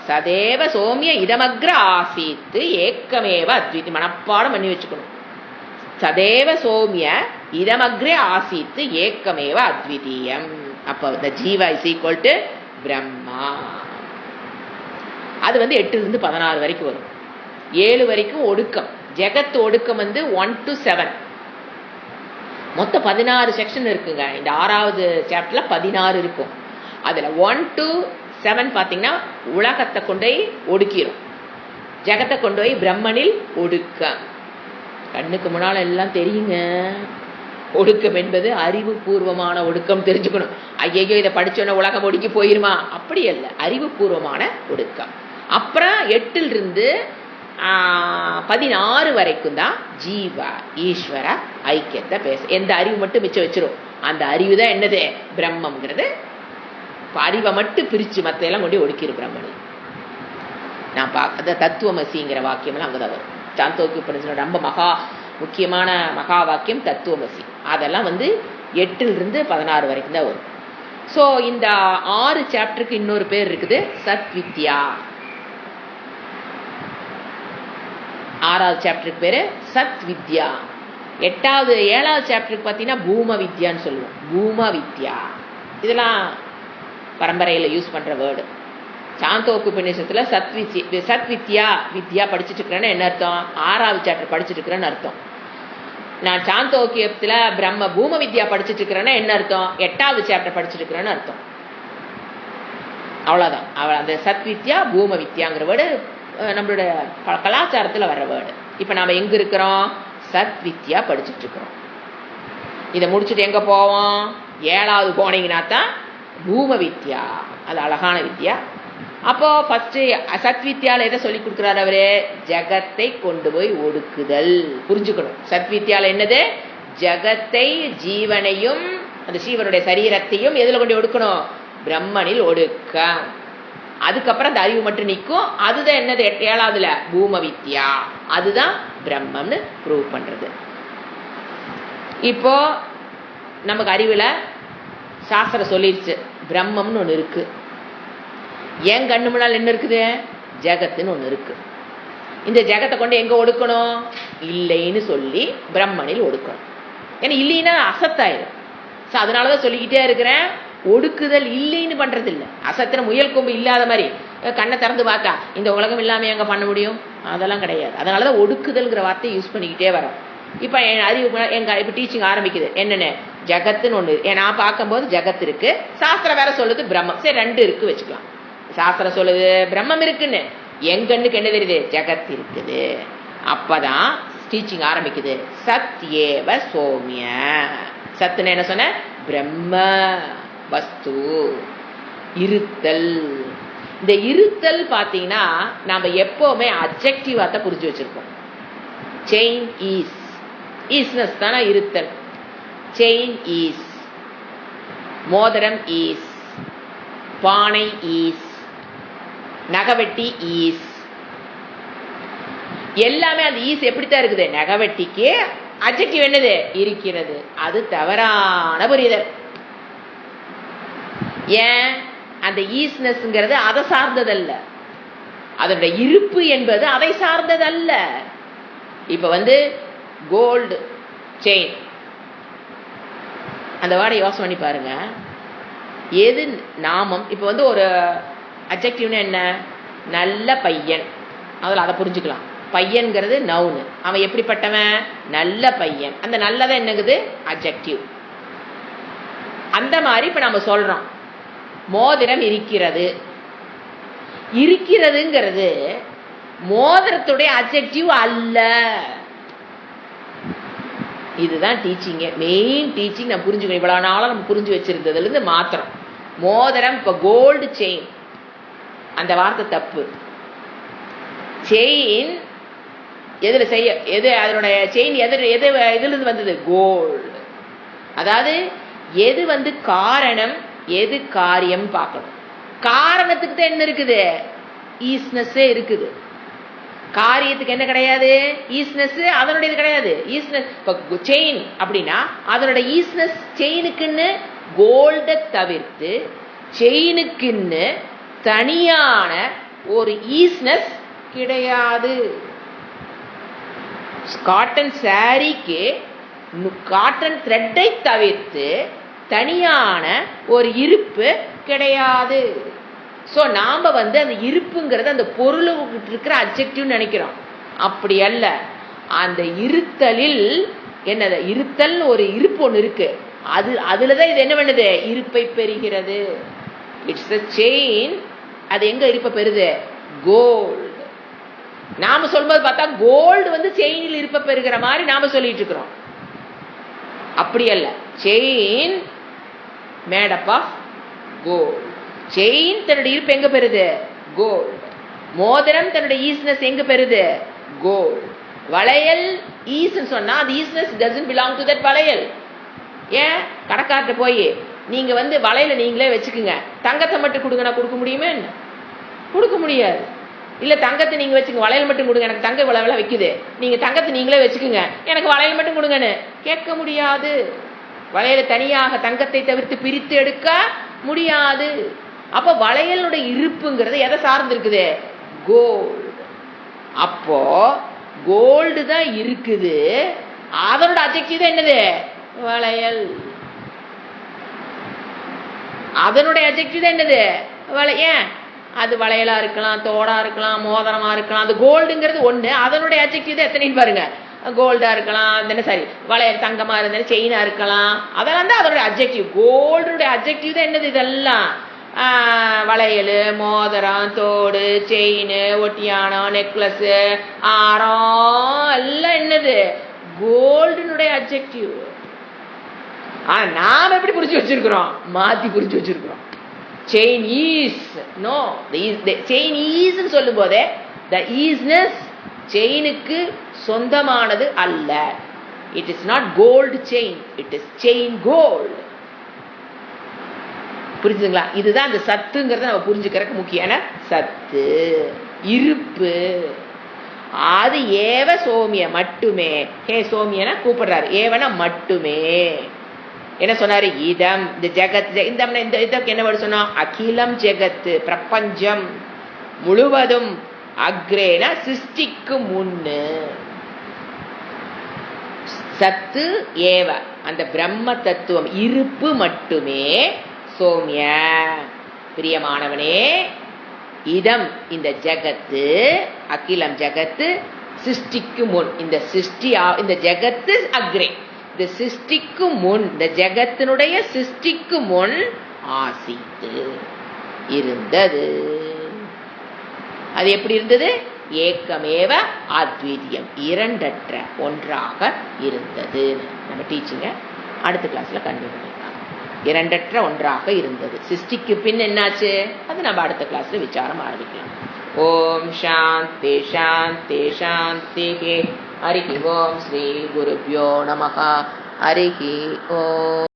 Speaker 1: சதேவ சோமிய இதமக்ர ஆசீத்து ஏக்கமேவ அத்விதி, மனப்பாடம் பண்ணி வச்சுக்கணும். சதேவ சோமிய இதமக்ரே ஆசீத்து ஏக்கமேவ அத்விதீயம். அப்ப the Jeeva is equal to Brahma. அது 8 to 16 வரைக்கும் வரும். 7 வரைக்கும் ஒடுக்கம். ஜெகத் ஒடுக்கம் 1 to 7. மொத்தம் 16 செக்ஷன் இருக்குங்க. இந்த 6வது சாப்டர்ல 16 இருக்கும். அதுல 1 to 7 பாத்தீங்கன்னா உலகத்தை கொண்டு ஒடுக்கிறோம், ஜெகத்தை கொண்டு போய் பிரம்மனில் ஒடுக்க. கண்ணுக்கு முன்னால எல்லாம் தெரியுங்க. ஒடுக்கம் என்பது அறிவு பூர்வமான ஒடுக்கம், தெரிஞ்சுக்கணும். ஐயோ இதை படிச்சோன்னா உலகம் ஒடுக்கி போயிருமா, அப்படி அல்ல, அறிவு பூர்வமான ஒடுக்கம். அப்புறம் 8 to 16 வரைக்கும் தான் ஜீவா ஈஸ்வர ஐக்கியத்தை பேச. எந்த அறிவு மட்டும் மிச்சம் வச்சிரும், அந்த அறிவு தான் என்னது, பிரம்மங்கிறது. அறிவை மட்டும் பிரிச்சு மத்த எல்லாம் கொண்டு ஒடுக்கிரு பிரம்மனில். நான் பார்க்க தத்துவமசிங்கிற வாக்கியம் அங்கதான் வரும். சாந்தோக்கிய உபநிஷத்துல ரொம்ப முக்கியமான மகா வாக்கியம் தத்துவமசி. அதெல்லாம் 8 to 16 வரைக்கும் தான் வரும். சோ இந்த 6 சாப்டருக்கு இன்னொரு பேர் இருக்குது, சத்வித்யா. 6வது சாப்டருக்கு பேர் சத் வித்யா. 7வது சாப்டருக்கு பார்த்தீங்கன்னா பூம வித்யான்னு சொல்லுவோம். பூம வித்யா இதெல்லாம் பரம்பரையில் யூஸ் பண்ணுற வேர்டு. சாந்தோக்கு உபநிஷத்தில் சத் வித்யா படிச்சுட்டு இருக்கிறேன்னு என்ன அர்த்தம்? 6வது சாப்டர் படிச்சுட்டு இருக்கிறேன்னு அர்த்தம். நான் சாந்தோக்கியத்தில் பிரம்ம பூம வித்யா படிச்சுட்டு இருக்கிறேன்னா என்ன அர்த்தம்? 8வது சாப்டர் படிச்சுட்டு இருக்கிறேன்னு அர்த்தம். அவ்வளோதான். அந்த சத் வித்யா பூம வித்யாங்கிற வேர்டு நம்மளோட கலாச்சாரத்தில் வர்ற வேர்டு. இப்போ நாம் எங்கே இருக்கிறோம்? சத் வித்யா படிச்சுட்டு இருக்கிறோம். இதை முடிச்சுட்டு எங்கே போவோம்? 7வது போனீங்கன்னா தான் பூம வித்யா. அது அழகான வித்யா. அப்போ ஃபர்ஸ்ட் சத் வித்யால எதை சொல்லி கொடுக்குறாரு அவரு? ஜகத்தை கொண்டு போய் ஒடுக்குதல். புரிஞ்சுக்கணும். சத் வித்யால என்னது? ஜகத்தை, ஜீவனையும் அந்த ஜீவனுடைய சரீரத்தையும் எதுல கொண்டு ஒடுக்கணும்? பிரம்மனில் ஒடுக்க. அதுக்கப்புறம் அந்த அறிவு மட்டும் நிற்கும். அதுதான் என்னது? 7வதுல பூம வித்யா. அதுதான் பிரம்மம்னு ப்ரூவ் பண்றது. இப்போ நமக்கு அறிவுல சாஸ்திரம் சொல்லிடுச்சு பிரம்மம்னு ஒன்று இருக்கு. ஏன் கண்ணு முன்னால் என்ன இருக்குது? ஜகத்துன்னு ஒன்று இருக்கு. இந்த ஜகத்தை கொண்டு எங்க ஒடுக்கணும்? இல்லைன்னு சொல்லி பிரம்மனில் ஒடுக்கணும். ஏன்னா இல்லைன்னா அசத்தாயிரும். ஸோ அதனாலதான் சொல்லிக்கிட்டே இருக்கிறேன், ஒடுக்குதல் இல்லைன்னு பண்றது இல்லை. அசத்திர முயல் கொம்பு இல்லாத மாதிரி கண்ணை திறந்து பார்த்தா இந்த உலகம் இல்லாம எங்க பண்ண முடியும்? அதெல்லாம் கிடையாது. அதனாலதான் ஒடுக்குதல்ங்கிற வார்த்தையை யூஸ் பண்ணிக்கிட்டே வரோம். இப்ப என் அறிவு இப்ப டீச்சிங் ஆரம்பிக்குது. என்னென்ன? ஜகத்துன்னு ஒண்ணு. நான் பார்க்கும்போது ஜகத் இருக்கு, சாஸ்திரம் வேற சொல்லுது பிரம்மம். சரி, 2 இருக்கு வச்சுக்கலாம். சாஸ்திரம் சொல்லுது பிரம்மம் இருக்குன்னு, என் கண்ணுக்கு என்ன தெரியுது? ஜகத் இருக்குது. அப்பதான் டீச்சிங் ஆரம்பிக்குது. சத் ஏவ சோமிய. சத்துன்னு என்ன சொன்ன? பிரம்ம வஸ்து, இருத்தல். இந்த இருத்தல் பாத்தீங்கன்னா நாம எப்பவுமே அப்ஜெக்டிவா தான் புரிஞ்சு வச்சிருக்கோம். செயின் ஈஸ், ஈஸ்னஸ் தானே இருத்தல். செயின் ஈஸ், மோதிரம் ஈஸ், பானை ஈஸ், நகவெட்டி ஈஸ். எல்லாமே அந்த ஈஸ் எப்படித்தான் இருக்குது? நகவெட்டிக்கு அட்ஜெக்டிவ் என்னது? இருக்கிறது. அது தவறான புரிதல். ஏன்? அந்த ஈஸ்னஸ்ங்கிறது அதை சார்ந்ததல்ல, அதனுடைய இருப்பு என்பது அதை சார்ந்ததல்ல. இப்ப கோல்டு செயின், அந்த வார்டை யோசனை பண்ணி பாருங்க. எது நாமம்? இப்ப ஒரு அட்ஜெக்டிவ்னு என்ன? நல்ல பையன், அதில் அதை புரிஞ்சுக்கலாம். பையன்கிறது நவுனு. அவன் எப்படிப்பட்டவன்? நல்ல பையன். அந்த நல்லதான் என்னங்குது? அட்ஜெக்டிவ். அந்த மாதிரி இப்ப நம்ம சொல்றோம் மோதிரம் இருக்கிறது. இருக்கிறதுங்கிறது மோதிரத்துடைய அட்ஜெக்டிவ் அல்ல. இதுதான் டீச்சிங், மெயின் டீச்சிங். நான் புரிஞ்சுக்கணும். இவ்வளவு நாளும் நம்ம புரிஞ்சு வச்சிருந்ததுல இருந்து மாத்திரம். மோதிரம் இப்ப கோல்டு செயின், அந்த வார்த்தை தப்பு. செயின் எதுல செய்ய, எது அதனுடைய செயின் எது இதுல இருந்து வந்தது? கோல்டு. அதாவது எது காரணம், எது காரியம் பார்க்கணும். காரணத்துக்கு தான் என்ன இருக்குது? ஈஸ்னஸே இருக்குது. காரியத்துக்கு என்ன கிடையாது? ஈஸ்னஸ். அதனுடைய கிடையாது ஈஸ்னஸ். இப்ப செயின் அப்படின்னா அதனுடைய ஈஸ்னஸ் செயினுக்குன்னு கோல்ட தவிர்த்து செயினுக்குன்னு தனியான ஒரு ஈஸ்னஸ் கிடையாது. காட்டன் சாரிக்கு காட்டன் த்ரெட்டை தவிர்த்து தனியான ஒரு இருப்பு கிடையாது. ஸோ நாம அந்த இருப்புங்கிறது அந்த பொருளுக்கு இருக்கிற அட்ஜெக்டிவ் நினைக்கிறோம். அப்படி அல்ல. அந்த இருத்தலில் என்னது? இருத்தல் ஒரு இருப்பு ஒன்று இருக்கு. அதுலதான் இது என்ன பண்ணுது? இருப்பை பெறுகிறது. It's a chain. அது எங்க இருப்பை பெறுது? கோல்டு. நாம சொல்லும்போது பார்த்தா கோல்டு செயினில் இருப்பை பெறுகிற மாதிரி நாம சொல்லிட்டு இருக்கிறோம். அப்படி அல்ல. Chain made up of gold. Chain தன்னுடைய இருப்பு எங்க பெறுது? கோல்டு. மோதிரம் தன்னுடைய ஈஸ்னஸ் எங்க பெறுது? கோல்டு. வளையல் ஈஸ்ன்னு சொன்னா அது easiness doesn't belong to that வளையல். ஏன்? கடைக்கார்ட்ட போய் நீங்க வளையல நீங்களே வச்சுக்குங்க, தங்கத்தை மட்டும் கொடுங்கன்னா கொடுக்க முடியுமா? என்ன கொடுக்க முடியாது. இல்ல தங்கத்தை நீங்க வச்சுங்க, வளையல் மட்டும் கொடுங்க, எனக்கு தங்க இவ்வளவு விலை வைக்குது, நீங்க தங்கத்தை நீங்களே வச்சுக்குங்க, எனக்கு வளையல் மட்டும் கொடுங்கன்னு கேட்க முடியாது. வளையல தனியாக தங்கத்தை தவிர்த்து பிரித்து எடுக்க முடியாது. அப்ப வளையலுடைய இருப்புங்கிறது எதை சார்ந்து இருக்குது? கோல்டு. அப்போ கோல்டு தான் இருக்குது, அதனோட அட்ஜெக்டிவ் தான் என்னது? வளையல். அதனுடைய அட்ஜெக்டிவ் தான் என்னது? ஏன் அது வளையலா இருக்கலாம், தோடா இருக்கலாம், மோதிரமா இருக்கலாம். அது கோல்டுங்கிறது ஒண்ணு, அதனுடைய அட்ஜெக்டிவ் தான் எத்தனைன்னு பாருங்க. கோல்டா இருக்கலாம், சாரி வளையல் தங்கமா இருந்தாலும் செயினா இருக்கலாம், அதெல்லாம் தான் அதனுடைய அட்ஜெக்டிவ். கோல்டுடைய அட்ஜெக்டிவ் தான் என்னது? இதெல்லாம் வளையல், மோதிரம், தோடு, செயின், ஒட்டியானம், நெக்லஸ், ஆரம் எல்லாம் என்னது? கோல்டுனுடைய அட்ஜெக்டிவ். நாம எப்படி புரிஞ்சு வச்சிருக்கிறோம்? மாத்தி புரிஞ்சு வச்சிருக்கிறோம். Chain is no, chain is சொல்லும் போதே த ஈஸ்னஸ் செயினுக்கு சொந்தமானது அல்ல. It is not gold chain, it is chain gold. புரிஞ்சுங்களா? இதுதான் அந்த சத்துங்கிறத நம்ம புரிஞ்சுக்கிறதுக்கு முக்கியமான சத்து. இருப்பு அது ஏவ சோமிய மட்டுமே. ஹே சோமியனா கூப்பிடுறாரு, ஏவனா மட்டுமே. என்ன சொன்னாரு? இதம், இந்த ஜெகத். இந்த இதற்கு என்ன வேர்டு சொன்னோம்? அகிலம் ஜெகத்து, பிரபஞ்சம் முழுவதும். அக்ரேன சிருஷ்டிக்கு முன்னு. சத்து ஏவ அந்த பிரம்ம தத்துவம் இருப்பு மட்டுமே. சோமிய பிரியமானவனே, இதம் இந்த ஜெகத்து, அகிலம் ஜெகத்து, சிருஷ்டிக்கு முன். இந்த சிருஷ்டி, இந்த ஜெகத்து அக்ரே, இந்த சிருஷ்டிக்கு முன், இந்த ஜெகத்தினுடைய சிருஷ்டிக்கு முன் ஆசித்து இருந்தது. அது எப்படி இருந்தது? ஏக்கமேவ அத்விதீயம், இரண்டற்ற ஒன்றாக இருந்தது. நம்ம டீச்சிங்க அடுத்த கிளாஸ்ல கண்டினியூ பண்ணிக்கலாம். இரண்டற்ற ஒன்றாக இருந்தது. சிருஷ்டிக்கு பின் என்னாச்சு? அது நம்ம அடுத்த கிளாஸ்ல விசாரம் ஆரம்பிக்கலாம். ஓம் சாந்தி சாந்தி சாந்தி. ஹரிஹி ஓம் ஸ்ரீ குருப்யோ நமஹ. ஹரிஹி ஓம்.